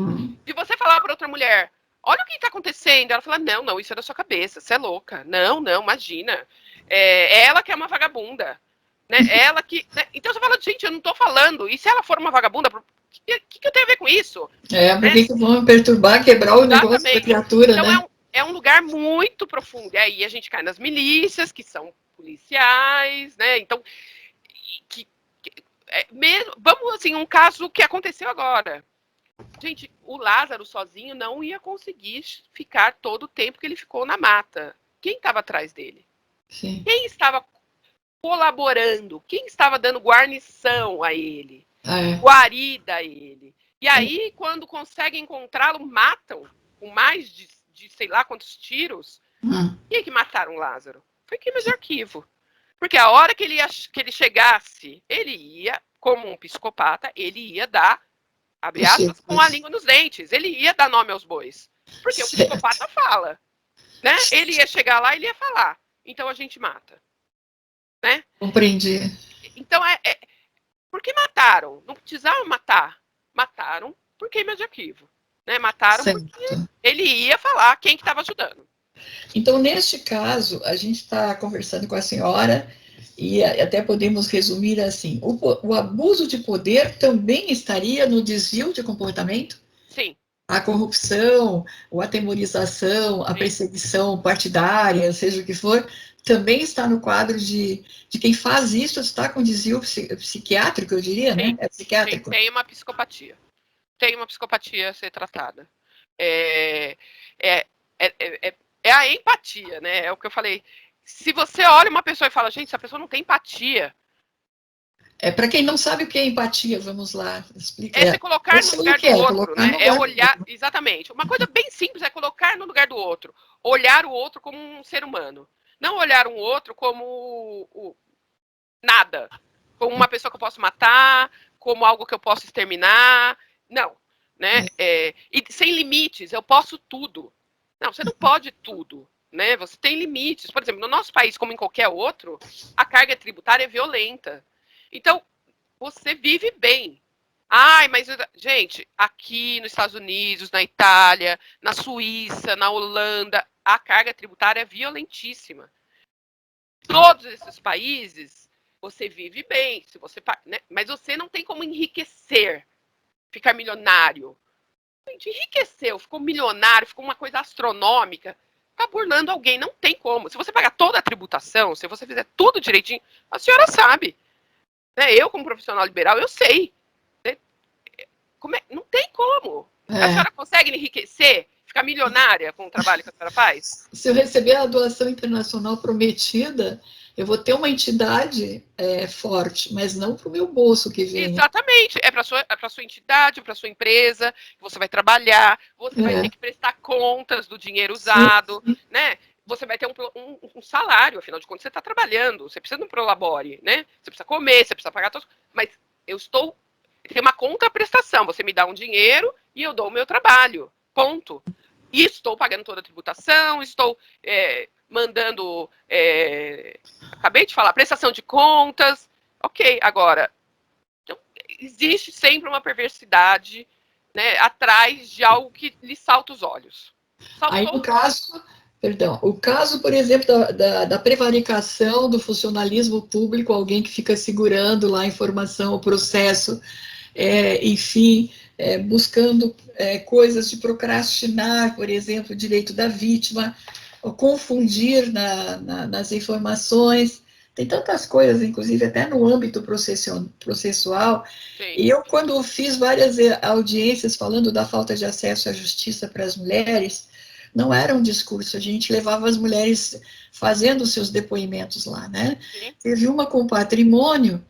você falar para outra mulher, olha o que está acontecendo. Ela fala, não, isso é da sua cabeça, você é louca. Não, imagina. Ela que é uma vagabunda. Né? Ela que... Né? Então você fala, gente, eu não estou falando. E se ela for uma vagabunda, o que eu tenho a ver com isso? Por que vão perturbar, quebrar o negócio da criatura, então, né? É um lugar muito profundo. E aí a gente cai nas milícias, que são policiais, né? Então, vamos assim, um caso que aconteceu agora. Gente, o Lázaro sozinho não ia conseguir ficar todo o tempo que ele ficou na mata. Quem estava atrás dele? Sim. Quem estava colaborando? Quem estava dando guarnição a ele? Guarida a ele? E aí, quando conseguem encontrá-lo, matam com mais de sei lá quantos tiros. Quem é que mataram o Lázaro? Foi crime de arquivo. Porque a hora que ele chegasse, ele ia, como um psicopata, ele ia dar, abre aspas, com a língua nos dentes. Ele ia dar nome aos bois. Porque o psicopata fala. Né? Ele ia chegar lá e ele ia falar. Então a gente mata. Né? Compreendi. Então, por que mataram? Não precisavam matar. Mataram por queima de arquivo. Né? Mataram porque ele ia falar quem que estava ajudando. Então, neste caso, a gente está conversando com a senhora e até podemos resumir assim, o abuso de poder também estaria no desvio de comportamento? Sim. A corrupção, a atemorização, a perseguição partidária, seja o que for, também está no quadro de quem faz isso, está com desvio psiquiátrico, eu diria, Sim. né? É psiquiátrico. Sim, tem uma psicopatia. Tem uma psicopatia a ser tratada. É a empatia, né? É o que eu falei. Se você olha uma pessoa e fala, gente, essa pessoa não tem empatia. Para quem não sabe o que é empatia, vamos lá, explica. É se colocar no lugar do outro, né? É olhar, exatamente. Uma coisa bem simples é colocar no lugar do outro. Olhar o outro como um ser humano. Não olhar um outro como nada. Como uma pessoa que eu posso matar, como algo que eu posso exterminar. Não. Né? E sem limites, eu posso tudo. Não, você não pode tudo. Né? Você tem limites. Por exemplo, no nosso país, como em qualquer outro, a carga tributária é violenta. Então, você vive bem. Ai, mas, gente, aqui nos Estados Unidos, na Itália, na Suíça, na Holanda, a carga tributária é violentíssima. Todos esses países, você vive bem, se você, né? Mas você não tem como enriquecer, ficar milionário. Gente, enriqueceu, ficou milionário, ficou uma coisa astronômica, tá burlando alguém, não tem como. Se você pagar toda a tributação, se você fizer tudo direitinho, a senhora sabe. Né? Eu, como profissional liberal, eu sei. Né? Não tem como. A senhora consegue enriquecer, ficar milionária com o trabalho que a senhora faz? Se eu receber a doação internacional prometida, eu vou ter uma entidade forte, mas não para o meu bolso que vem. Exatamente. É para sua entidade, para sua empresa, que você vai trabalhar, você vai ter que prestar contas do dinheiro usado, né? Você vai ter um salário, afinal de contas, você está trabalhando, você precisa de um prolabore, né? Você precisa comer, você precisa pagar todos. Mas tem uma contraprestação, você me dá um dinheiro e eu dou o meu trabalho, ponto. E estou pagando toda a tributação, estou mandando, acabei de falar, prestação de contas, ok, agora, então, existe sempre uma perversidade, né, atrás de algo que lhe salta os olhos. Aí, no caso... Perdão, o caso, por exemplo, da prevaricação do funcionalismo público, alguém que fica segurando lá a informação, o processo, enfim, buscando coisas de procrastinar, por exemplo, o direito da vítima. o confundir nas informações. Tem tantas coisas, inclusive até no âmbito processual. Sim. E eu, quando fiz várias audiências falando da falta de acesso à justiça para as mulheres, não era um discurso, a gente levava as mulheres fazendo seus depoimentos lá, né? Sim. Teve uma com patrimônio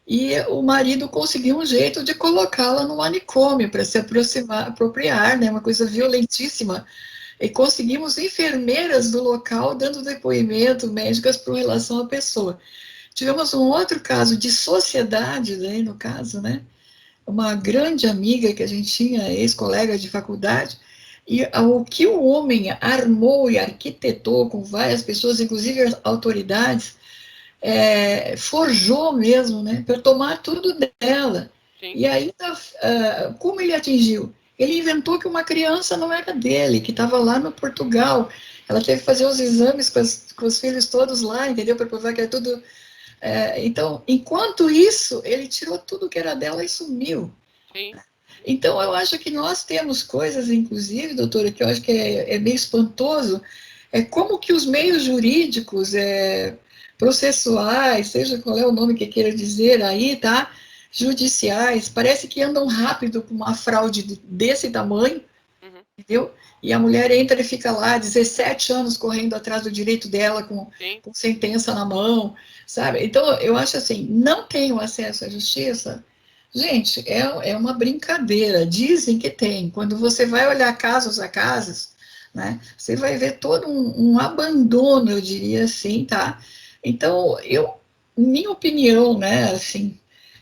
e o marido conseguiu um jeito de colocá-la no manicômio para se apropriar, né? Uma coisa violentíssima. E conseguimos enfermeiras do local dando depoimento, médicas, por relação à pessoa. Tivemos um outro caso de sociedade, né, no caso, né? Uma grande amiga que a gente tinha, ex-colega de faculdade, e o que o homem armou e arquitetou com várias pessoas, inclusive autoridades, forjou mesmo, né, para tomar tudo dela. Sim. E aí, como ele atingiu? Ele inventou que uma criança não era dele, que estava lá no Portugal. Ela teve que fazer os exames com os filhos todos lá, entendeu? Para provar que era tudo. Então, enquanto isso, ele tirou tudo que era dela e sumiu. Sim. Então, eu acho que nós temos coisas, inclusive, doutora, que eu acho que é meio espantoso, como que os meios jurídicos, processuais, seja qual é o nome que queira dizer aí, tá? Judiciais, parece que andam rápido com uma fraude desse tamanho, entendeu? E a mulher entra e fica lá 17 anos correndo atrás do direito dela com sentença na mão, sabe? Então, eu acho assim, não tenho acesso à justiça. Gente, é uma brincadeira. Dizem que tem. Quando você vai olhar casos a casos, né, você vai ver todo um abandono, eu diria assim, tá? Então, minha opinião, né, assim,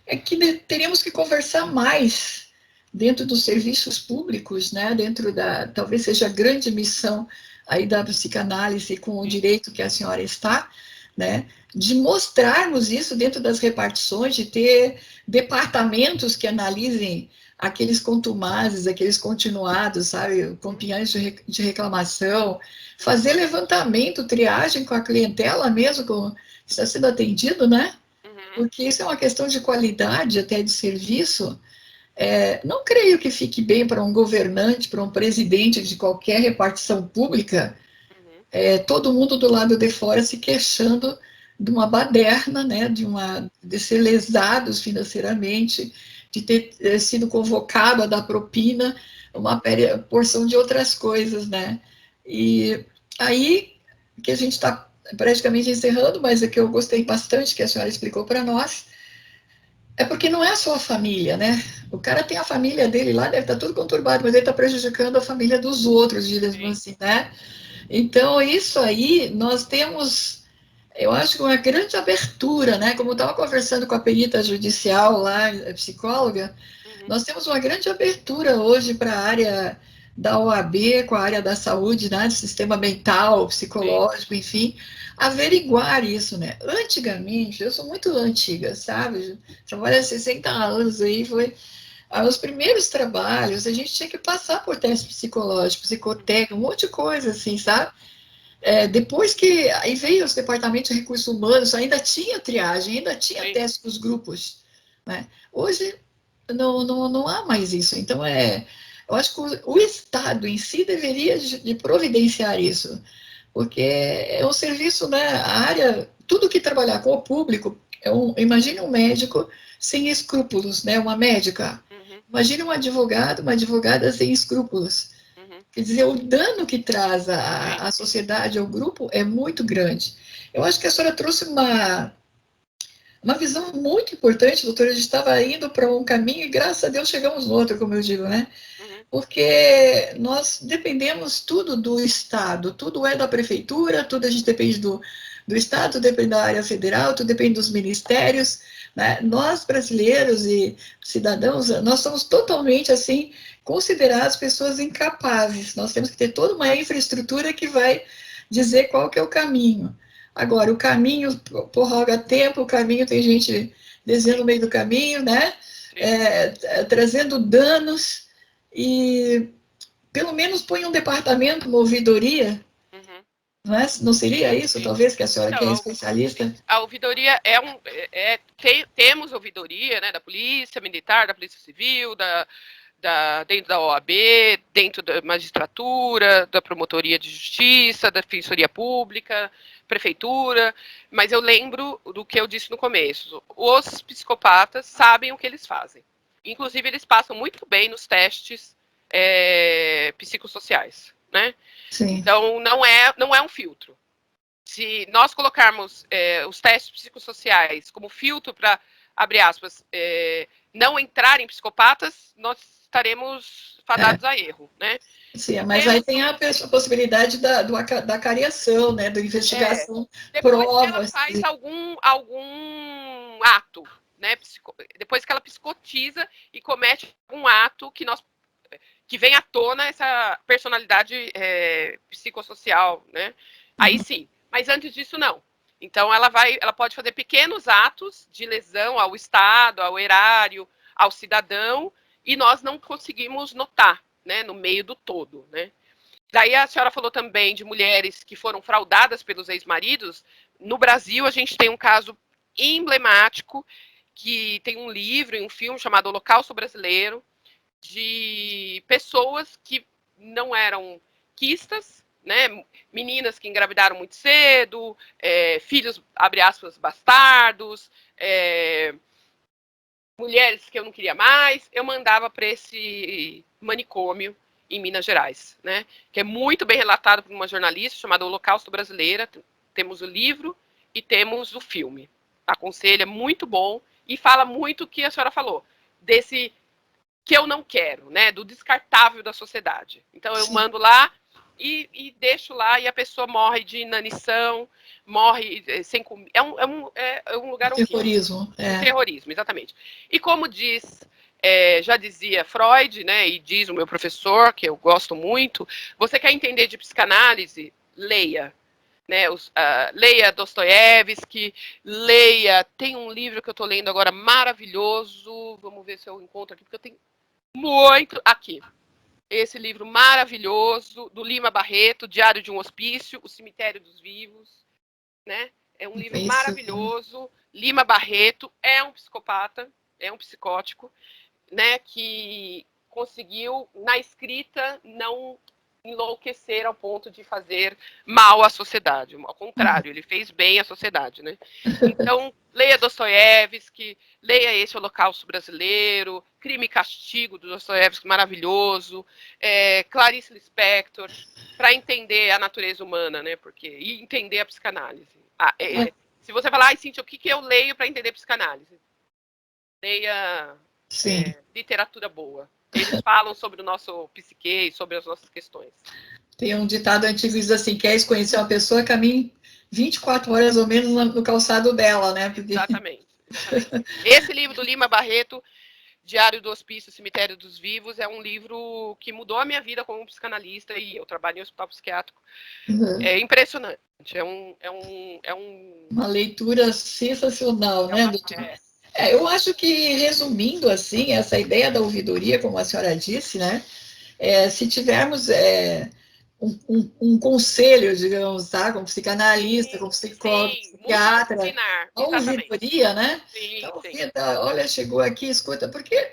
é que teríamos que conversar mais dentro dos serviços públicos, né, dentro talvez seja a grande missão aí da psicanálise com o direito que a senhora está, né, de mostrarmos isso dentro das repartições, de ter departamentos que analisem aqueles contumazes, aqueles continuados, sabe, com pinhões de reclamação, fazer levantamento, triagem com a clientela mesmo, que está sendo atendido, né? Porque isso é uma questão de qualidade até de serviço. Não creio que fique bem para um governante, para um presidente de qualquer repartição pública, todo mundo do lado de fora se queixando de uma baderna, né, de ser lesados financeiramente, de ter sido convocado a dar propina, uma porção de outras coisas, né? E aí que a gente está praticamente encerrando, mas é que eu gostei bastante que a senhora explicou para nós, porque não é só a família, né? O cara tem a família dele lá, deve estar tudo conturbado, mas ele está prejudicando a família dos outros, digamos assim, né? Então, isso aí, nós temos, eu acho, uma grande abertura, né? Como eu estava conversando com a perita judicial lá, a psicóloga, nós temos uma grande abertura hoje para a área da OAB, com a área da saúde, né? Do sistema mental, psicológico, enfim, averiguar isso, né? Antigamente, eu sou muito antiga, sabe? Trabalho há 60 anos aí, os primeiros trabalhos, a gente tinha que passar por teste psicológico, psicotécnico, um monte de coisa, assim, sabe? Depois que aí veio os departamentos de recursos humanos, ainda tinha triagem, ainda tinha teste dos grupos, né? Hoje não há mais isso. Então, eu acho que o Estado em si deveria de providenciar isso, porque é um serviço, né? A área, tudo que trabalhar com o público, imagine um médico sem escrúpulos, né? Uma médica. Imagine um advogado, uma advogada sem escrúpulos. Quer dizer, o dano que traz à sociedade, ao grupo, é muito grande. Eu acho que a senhora trouxe uma visão muito importante, doutora. A gente estava indo para um caminho e, graças a Deus, chegamos no outro, como eu digo, né? Porque nós dependemos tudo do Estado, tudo é da prefeitura, tudo a gente depende do Estado, depende da área federal, tudo depende dos ministérios, né? Nós, brasileiros e cidadãos, nós somos totalmente, assim, considerados pessoas incapazes. Nós temos que ter toda uma infraestrutura que vai dizer qual que é o caminho. Agora, o caminho prorroga tempo, o caminho tem gente desenhando no meio do caminho, né? Trazendo danos, e pelo menos põe um departamento, uma ouvidoria, não seria isso, talvez, que a senhora, que é especialista? A ouvidoria temos ouvidoria, né, da Polícia Militar, da Polícia Civil, dentro da OAB, dentro da magistratura, da promotoria de justiça, da defensoria pública, prefeitura, mas eu lembro do que eu disse no começo. Os psicopatas sabem o que eles fazem. Inclusive, eles passam muito bem nos testes psicossociais, né? Sim. Então, não é um filtro. Se nós colocarmos os testes psicossociais como filtro para, abre aspas, não entrarem psicopatas, nós estaremos fadados a erro, né? Sim, mas aí tem a possibilidade da cariação, né, da investigação, depois que ela provas. faz algum ato, né? Depois que ela psicotiza e comete um ato que vem à tona essa personalidade psicossocial, né? Aí sim. Mas antes disso, não. Então ela pode fazer pequenos atos de lesão ao Estado, ao erário, ao cidadão, e nós não conseguimos notar, né, no meio do todo, né? Daí a senhora falou também de mulheres que foram fraudadas pelos ex-maridos. No Brasil, a gente tem um caso emblemático, que tem um livro e um filme chamado Holocausto Brasileiro, de pessoas que não eram quistas, né? Meninas que engravidaram muito cedo, filhos, abre aspas, bastardos, mulheres que eu não queria mais, eu mandava para esse manicômio em Minas Gerais, né? Que é muito bem relatado por uma jornalista chamada Holocausto Brasileira. Temos o livro e temos o filme. Aconselho, é muito bom e fala muito o que a senhora falou, desse que eu não quero, né? Do descartável da sociedade. Então eu mando lá e deixo lá e a pessoa morre de inanição, morre sem comida. É um lugar horrível. Terrorismo. Terrorismo, exatamente. E como já dizia Freud, né? E diz o meu professor, que eu gosto muito, você quer entender de psicanálise? Leia. Né, leia Dostoiévski, tem um livro que eu estou lendo agora maravilhoso, vamos ver se eu encontro aqui, porque eu tenho muito aqui. Esse livro maravilhoso do Lima Barreto, Diário de um Hospício, O Cemitério dos Vivos, né? É um livro maravilhoso. Lima Barreto é um psicopata, é um psicótico, né? Que conseguiu na escrita não enlouquecer ao ponto de fazer mal à sociedade. Ao contrário, ele fez bem à sociedade, né? Então, leia Dostoiévski, leia esse Holocausto Brasileiro, Crime e Castigo, do Dostoiévski, maravilhoso, Clarice Lispector, para entender a natureza humana, né? E entender a psicanálise. Se você falar, Cíntia, o que eu leio para entender psicanálise? Leia literatura boa. Eles falam sobre o nosso psique, sobre as nossas questões. Tem um ditado antigo que diz assim, queres conhecer uma pessoa, caminhe 24 horas ou menos no calçado dela, né? Exatamente. Esse livro do Lima Barreto, Diário do Hospício, Cemitério dos Vivos, é um livro que mudou a minha vida como psicanalista e eu trabalho em hospital psiquiátrico. É impressionante. Uma leitura sensacional, né, doutor? Eu acho que, resumindo assim, essa ideia da ouvidoria, como a senhora disse, né? Se tivermos um conselho, digamos, tá? Como psicanalista, como psicólogo, psiquiatra, a ouvidoria, né? Então, olha, chegou aqui, escuta, porque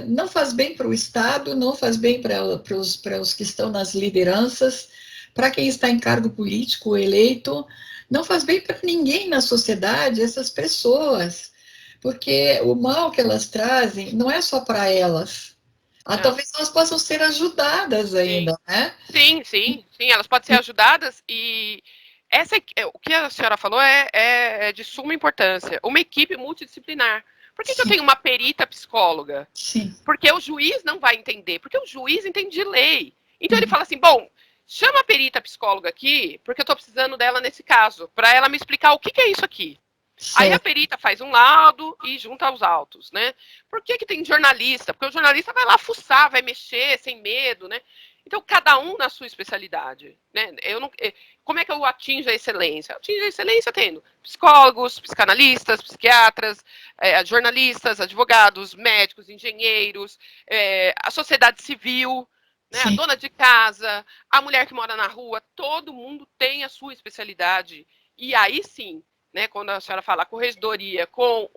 não faz bem para o Estado, não faz bem para os que estão nas lideranças, para quem está em cargo político eleito, não faz bem para ninguém na sociedade, essas pessoas, porque o mal que elas trazem não é só para elas. Talvez elas possam ser ajudadas ainda, né? Sim, elas podem ser ajudadas e o que a senhora falou é de suma importância. Uma equipe multidisciplinar. Por que eu tenho uma perita psicóloga? Sim. Porque o juiz não vai entender, porque o juiz entende de lei. Então ele fala assim, bom, chama a perita psicóloga aqui, porque eu estou precisando dela nesse caso, para ela me explicar o que é isso aqui. Aí a perita faz um laudo e junta os autos, né? Por que tem jornalista? Porque o jornalista vai lá fuçar, vai mexer sem medo, né? Então, cada um na sua especialidade, né? Como é que eu atinjo a excelência? Eu atinjo a excelência tendo psicólogos, psicanalistas, psiquiatras, jornalistas, advogados, médicos, engenheiros, a sociedade civil, né? A dona de casa, a mulher que mora na rua, todo mundo tem a sua especialidade. E aí sim, né, quando a senhora fala corregedoria com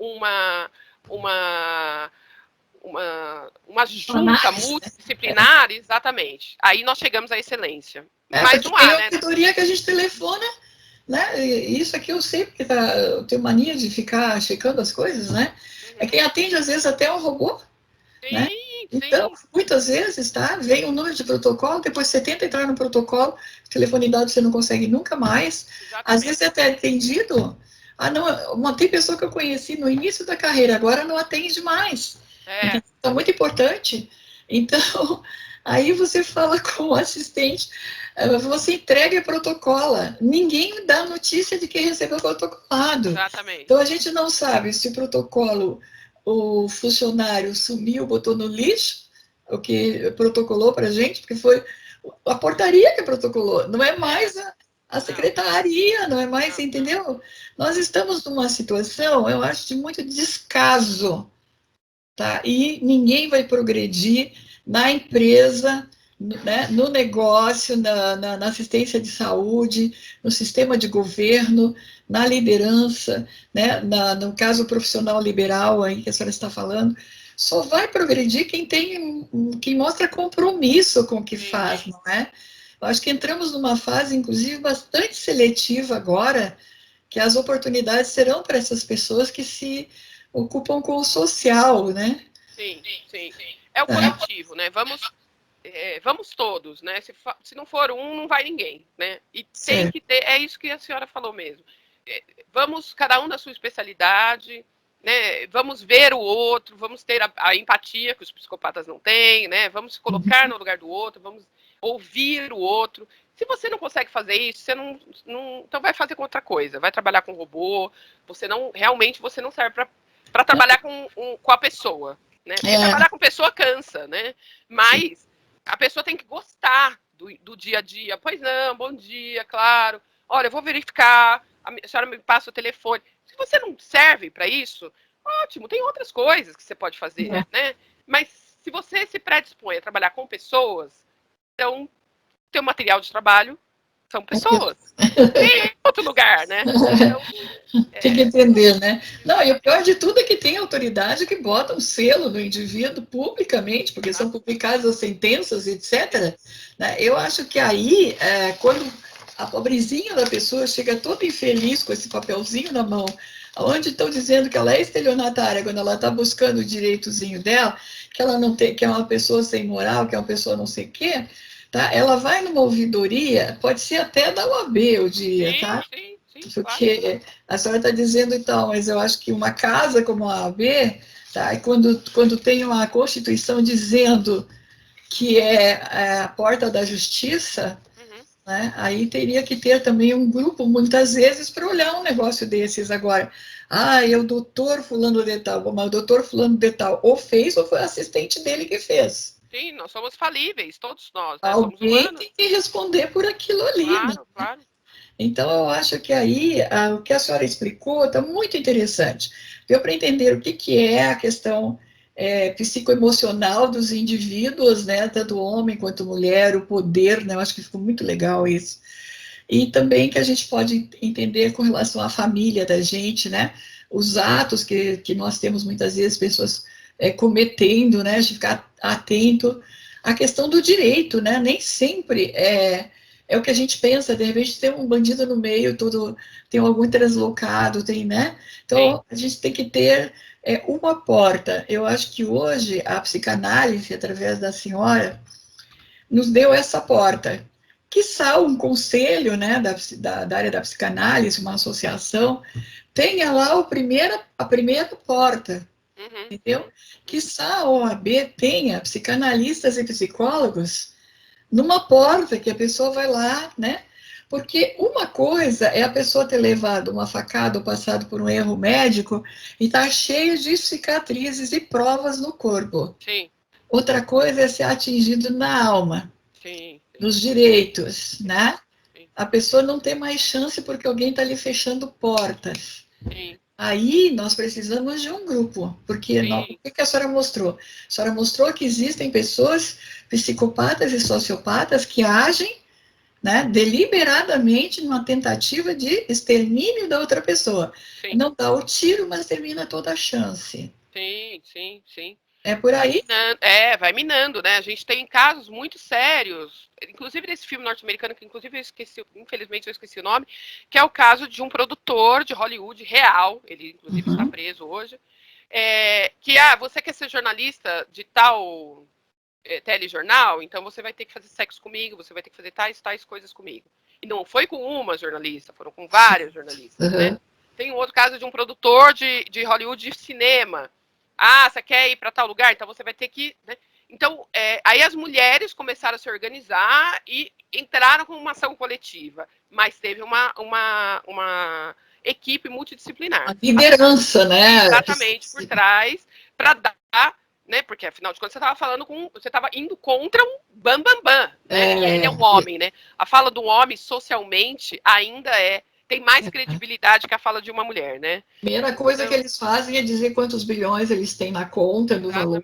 uma junta multidisciplinar, exatamente. Aí nós chegamos à excelência. Mas não há, tem né? auditoria que a gente telefona, né? E isso aqui eu sei, porque eu tenho mania de ficar checando as coisas, né? É quem atende, às vezes, até um robô, né? Então, muitas vezes, tá? Vem um número de protocolo, depois você tenta entrar no protocolo, o telefone dado você não consegue nunca mais. Exatamente. Às vezes é até atendido. Tem pessoa que eu conheci no início da carreira, agora não atende mais. Então, muito importante. Então, aí você fala com o assistente, você entrega e protocola. Ninguém dá notícia de quem recebeu o protocolado. Exatamente. Então, a gente não sabe se o protocolo, o funcionário sumiu, botou no lixo, o que protocolou para a gente, porque foi a portaria que protocolou, não é mais a secretaria, não é mais, entendeu? Nós estamos numa situação, eu acho, de muito descaso, tá? E ninguém vai progredir na empresa, né, no negócio, na assistência de saúde, no sistema de governo, na liderança, né, no caso profissional liberal aí que a senhora está falando, só vai progredir quem mostra compromisso com o que faz, não é? Eu acho que entramos numa fase, inclusive, bastante seletiva agora, que as oportunidades serão para essas pessoas que se ocupam com o social, né? Sim. É o coletivo, né? Vamos todos, né? Se não for um, não vai ninguém, né? E tem que ter, é isso que a senhora falou mesmo. Vamos, cada um na sua especialidade, né? Vamos ver o outro, vamos ter a empatia que os psicopatas não têm, né? Vamos se colocar no lugar do outro, vamos ouvir o outro. Se você não consegue fazer isso, você não então vai fazer com outra coisa, vai trabalhar com robô, realmente você não serve para trabalhar com a pessoa, né? Porque trabalhar com pessoa cansa, né? Mas a pessoa tem que gostar do dia a dia. Pois não, bom dia, claro. Olha, eu vou verificar, a senhora me passa o telefone. Se você não serve para isso, ótimo, tem outras coisas que você pode fazer, né? Mas se você se predispõe a trabalhar com pessoas, então, teu material de trabalho são pessoas. Tem outro lugar, né? Então, tem que entender, né? Não, e o pior de tudo é que tem autoridade que bota um selo no indivíduo publicamente, porque são publicadas as sentenças, etc. Né? Eu acho que aí, quando a pobrezinha da pessoa chega toda infeliz com esse papelzinho na mão, onde estão dizendo que ela é estelionatária, quando ela está buscando o direitozinho dela, que ela não tem, que é uma pessoa sem moral, que é uma pessoa não sei o quê, tá? Ela vai numa ouvidoria, pode ser até da OAB, eu diria, tá? Sim, porque a senhora está dizendo, então, mas eu acho que uma casa como a OAB, tá? E quando tem uma Constituição dizendo que é a porta da justiça, né? Aí teria que ter também um grupo, muitas vezes, para olhar um negócio desses. Agora, é o doutor fulano de tal, mas o doutor fulano de tal ou fez ou foi assistente dele que fez. Sim, nós somos falíveis, todos nós, né? Alguém Somos humanos. tem que responder por aquilo ali. Claro. Então, eu acho que aí, o que a senhora explicou está muito interessante. Deu para entender o que é a questão psicoemocional dos indivíduos, né, tanto homem quanto mulher, o poder, né, eu acho que ficou muito legal isso. E também que a gente pode entender com relação à família da gente, né, os atos que nós temos muitas vezes pessoas cometendo, né, de ficar atento à questão do direito, né, nem sempre é o que a gente pensa, de repente tem um bandido no meio, tem algum translocado, tem, né? Então, a gente tem que ter uma porta. Eu acho que hoje a psicanálise, através da senhora, nos deu essa porta. Quiçá um conselho, né, da área da psicanálise, uma associação, tenha lá a primeira porta, entendeu? Quiçá a OAB tenha psicanalistas e psicólogos numa porta que a pessoa vai lá, né? Porque uma coisa é a pessoa ter levado uma facada ou passado por um erro médico e estar cheio de cicatrizes e provas no corpo. Sim. Outra coisa é ser atingido na alma, nos direitos, né? A pessoa não tem mais chance porque alguém está lhe fechando portas. Aí nós precisamos de um grupo, porque o que a senhora mostrou? A senhora mostrou que existem pessoas psicopatas e sociopatas que agem, né, deliberadamente numa tentativa de extermínio da outra pessoa. Não dá o tiro, mas termina toda a chance. Sim. É por aí? Vai minando, né? A gente tem casos muito sérios, inclusive desse filme norte-americano, que inclusive eu esqueci, infelizmente eu esqueci o nome, que é o caso de um produtor de Hollywood real, ele inclusive está preso hoje, você quer ser jornalista de tal telejornal, então você vai ter que fazer sexo comigo, você vai ter que fazer tais coisas comigo. E não foi com uma jornalista, foram com várias jornalistas, né? Tem um outro caso de um produtor de Hollywood de cinema. Ah, você quer ir para tal lugar? Então você vai ter que... Né? Então, aí as mulheres começaram a se organizar e entraram com uma ação coletiva. Mas teve uma equipe multidisciplinar. A liderança, né? Exatamente, por trás, para dar... Né? Porque, afinal de contas, você estava indo contra um bam, né? E ele é um homem, né? A fala do homem, socialmente, ainda tem mais credibilidade que a fala de uma mulher, né? Primeira coisa que eles fazem é dizer quantos bilhões eles têm na conta, do valor,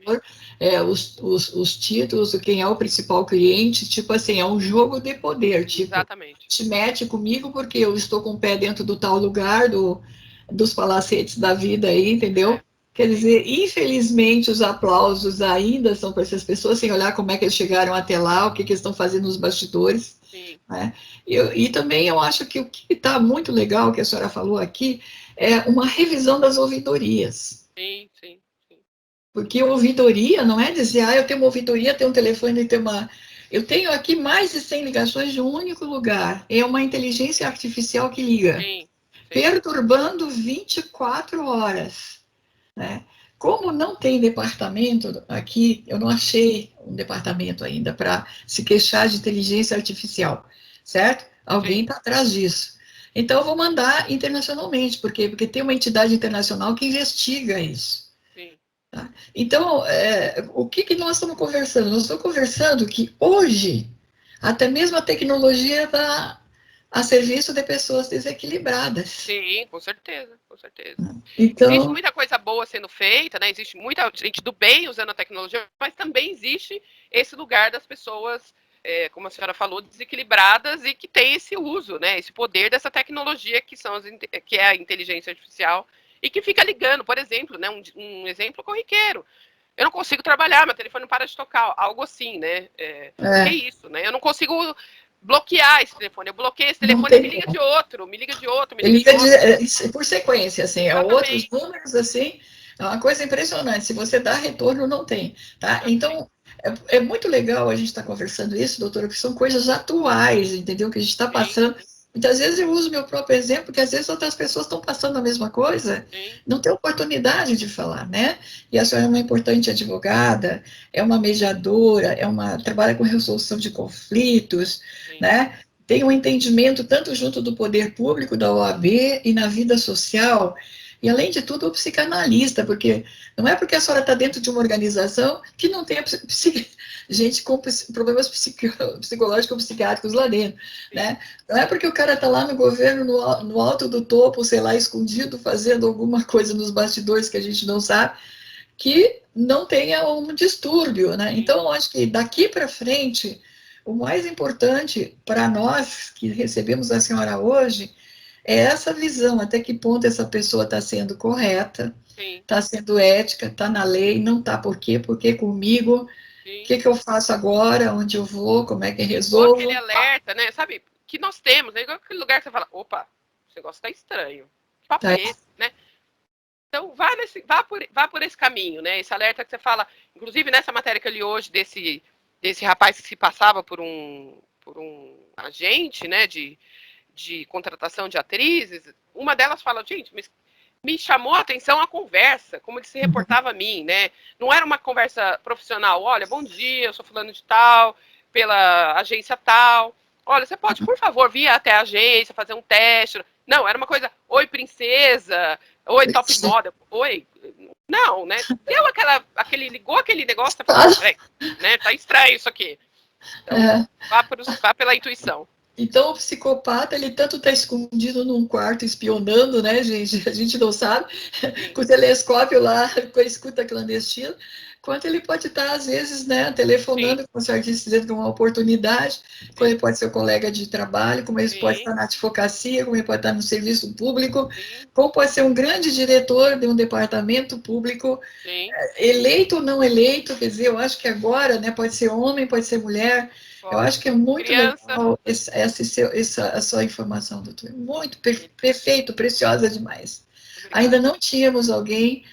os títulos, quem é o principal cliente, tipo assim, é um jogo de poder, tipo, Exatamente. te mete comigo porque eu estou com o pé dentro do tal lugar, dos palacetes da vida aí, entendeu? Quer dizer, infelizmente, os aplausos ainda são para essas pessoas, sem olhar como é que eles chegaram até lá, o que eles estão fazendo nos bastidores. Sim. Né? E também eu acho que o que está muito legal, que a senhora falou aqui, é uma revisão das ouvidorias. Sim. Porque ouvidoria não é dizer, eu tenho uma ouvidoria, tenho um telefone, tenho uma... Eu tenho aqui mais de 100 ligações de um único lugar. É uma inteligência artificial que liga. Sim. Perturbando 24 horas. Né? Como não tem departamento aqui, eu não achei um departamento ainda para se queixar de inteligência artificial, certo? Alguém está atrás disso. Então, eu vou mandar internacionalmente, por quê? Porque tem uma entidade internacional que investiga isso. Sim. Tá? Então, o que nós estamos conversando? Nós estamos conversando que hoje, até mesmo a tecnologia está a serviço de pessoas desequilibradas. Sim, com certeza. Então, existe muita coisa boa sendo feita, né? Existe muita gente do bem usando a tecnologia, mas também existe esse lugar das pessoas, como a senhora falou, desequilibradas e que tem esse uso, né? Esse poder dessa tecnologia que é a inteligência artificial e que fica ligando, por exemplo, né? Um exemplo corriqueiro. Eu não consigo trabalhar, meu telefone não para de tocar, algo assim, né? Que isso, né? Eu não consigo bloquear esse telefone. Eu bloqueio esse telefone e me liga de outro, por sequência, assim, outros números, assim, é uma coisa impressionante. Se você dá retorno, não tem, tá? Então, é muito legal a gente estar conversando isso, doutora, porque são coisas atuais, entendeu? Que a gente está passando. Muitas vezes eu uso meu próprio exemplo, porque às vezes outras pessoas estão passando a mesma coisa, não tem oportunidade de falar, né? E a senhora é uma importante advogada, é uma mediadora, trabalha com resolução de conflitos, né? Tem um entendimento tanto junto do poder público, da OAB, e na vida social, e além de tudo, o psicanalista, porque não é porque a senhora está dentro de uma organização que não tenha gente com problemas psicológicos ou psiquiátricos lá dentro, né? Não é porque o cara está lá no governo, no alto do topo, sei lá, escondido, fazendo alguma coisa nos bastidores que a gente não sabe, que não tenha um distúrbio, né? Então, eu acho que daqui para frente, o mais importante para nós que recebemos a senhora hoje é essa visão, até que ponto essa pessoa está sendo correta, está sendo ética, está na lei, não está por quê comigo, o que eu faço agora, onde eu vou, como é que resolvo. Aquele alerta, né? Sabe, que nós temos, né? Igual aquele lugar que você fala, opa, esse negócio está estranho. Que papo é esse, né? Então, vá por esse caminho, né? Esse alerta que você fala, inclusive nessa matéria que eu li hoje, desse rapaz que se passava por um agente, né, de contratação de atrizes, uma delas fala, gente, mas me chamou a atenção a conversa, como ele se reportava a mim, né? Não era uma conversa profissional, olha, bom dia, eu sou fulano de tal, pela agência tal, olha, você pode, por favor, vir até a agência, fazer um teste. Não, era uma coisa, oi, princesa, oi, top model, oi. Não, né? Deu ligou aquele negócio, você fala, né? Tá estranho isso aqui. Então, vá pela intuição. Então, o psicopata, ele tanto está escondido num quarto espionando, né, gente? A gente não sabe, com o telescópio lá, com a escuta clandestina, quanto ele pode estar, às vezes, né, telefonando, como a senhora disse, dizendo que é uma oportunidade, como ele pode ser o colega de trabalho, como ele pode estar na advocacia, como ele pode estar no serviço público, como pode ser um grande diretor de um departamento público, eleito ou não eleito, quer dizer, eu acho que agora, né, pode ser homem, pode ser mulher. Eu acho que é muito legal essa sua informação, doutor. Muito perfeito, preciosa demais. Obrigada. Ainda não tínhamos alguém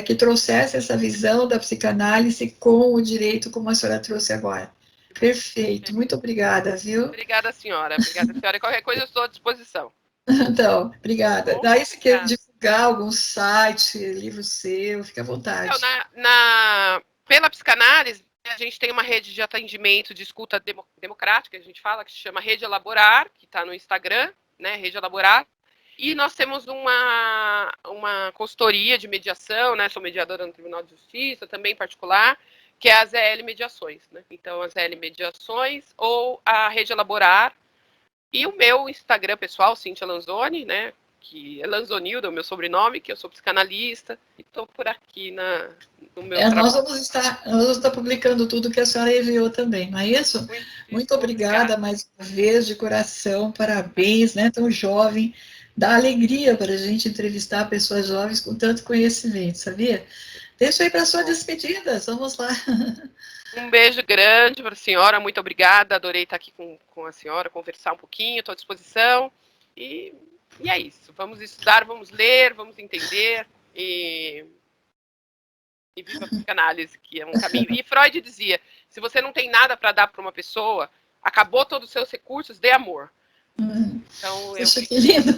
que trouxesse essa visão da psicanálise com o direito, como a senhora trouxe agora. Perfeito, muito obrigada, viu? Obrigada, senhora. Obrigada, senhora. Qualquer coisa eu estou à disposição. Então, obrigada. Daí, se quer divulgar algum site, livro seu, fique à vontade. Então, pela psicanálise, a gente tem uma rede de atendimento de escuta democrática, a gente fala, que se chama Rede Elaborar, que está no Instagram, né, Rede Elaborar. E nós temos uma consultoria de mediação, né, sou mediadora no Tribunal de Justiça, também particular, que é a ZL Mediações, né? Então, a ZL Mediações ou a Rede Elaborar. E o meu Instagram pessoal, Cíntia Lanzoni, né? Que é Lanzonilda, o meu sobrenome, que eu sou psicanalista, e estou por aqui no meu trabalho. Nós vamos estar publicando tudo que a senhora enviou também, não é isso? Muito obrigada mais uma vez, de coração, parabéns, né? Tão jovem, dá alegria para a gente entrevistar pessoas jovens com tanto conhecimento, sabia? Deixa aí para a sua despedida, vamos lá. Um beijo grande para a senhora, muito obrigada, adorei estar aqui com a senhora, conversar um pouquinho, estou à disposição, e é isso, vamos estudar, vamos ler, vamos entender, e viva a psicanálise, que é um caminho. E Freud dizia, se você não tem nada para dar para uma pessoa, acabou todos os seus recursos, dê amor. Então, que lindo.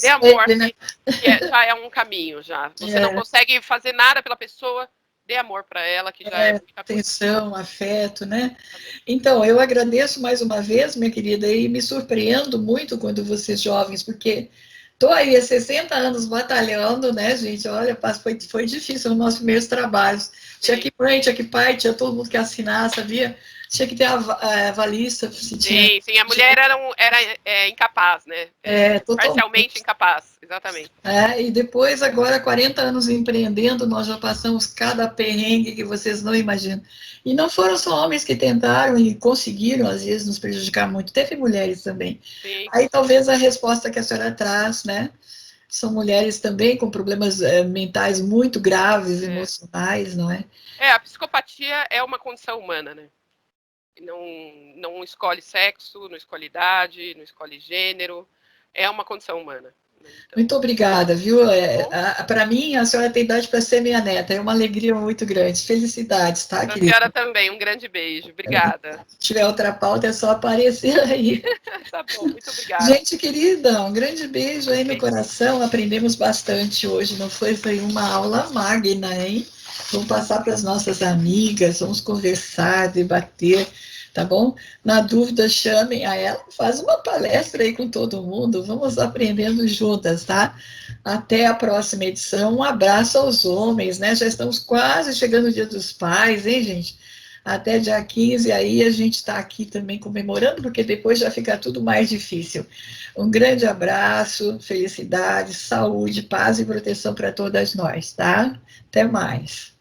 Dê amor, né? Que já é um caminho, já. Você não consegue fazer nada pela pessoa, dê amor para ela, que já é muita atenção, afeto, né? Então, eu agradeço mais uma vez, minha querida, e me surpreendo muito quando vocês jovens, porque estou aí há 60 anos batalhando, né, gente? Olha, foi difícil nos nossos primeiros trabalhos. Tinha que mãe, tinha que pai, tinha todo mundo que assinar, sabia? Tinha que ter a avalista. Sim, a mulher era incapaz, né? Parcialmente incapaz, exatamente. E depois, agora, 40 anos empreendendo, nós já passamos cada perrengue que vocês não imaginam. E não foram só homens que tentaram e conseguiram, às vezes, nos prejudicar muito. Teve mulheres também. Sim. Aí, talvez, a resposta que a senhora traz, né? São mulheres também com problemas mentais muito graves, emocionais, não é? A psicopatia é uma condição humana, né? Não escolhe sexo, não escolhe idade, não escolhe gênero, é uma condição humana. Então... Muito obrigada, viu? Para mim, a senhora tem idade para ser minha neta, é uma alegria muito grande. Felicidades, tá, querida? A senhora também, um grande beijo, obrigada. Se tiver outra pauta, é só aparecer aí. Tá bom, muito obrigada. Gente querida, um grande beijo aí no coração, aprendemos bastante hoje, não foi? Foi uma aula magna, hein? Vamos passar para as nossas amigas, vamos conversar, debater, tá bom? Na dúvida, chamem a ela, faz uma palestra aí com todo mundo, vamos aprendendo juntas, tá? Até a próxima edição, um abraço aos homens, né? Já estamos quase chegando no Dia dos Pais, hein, gente? Até dia 15, aí a gente está aqui também comemorando, porque depois já fica tudo mais difícil. Um grande abraço, felicidade, saúde, paz e proteção para todas nós, tá? Até mais.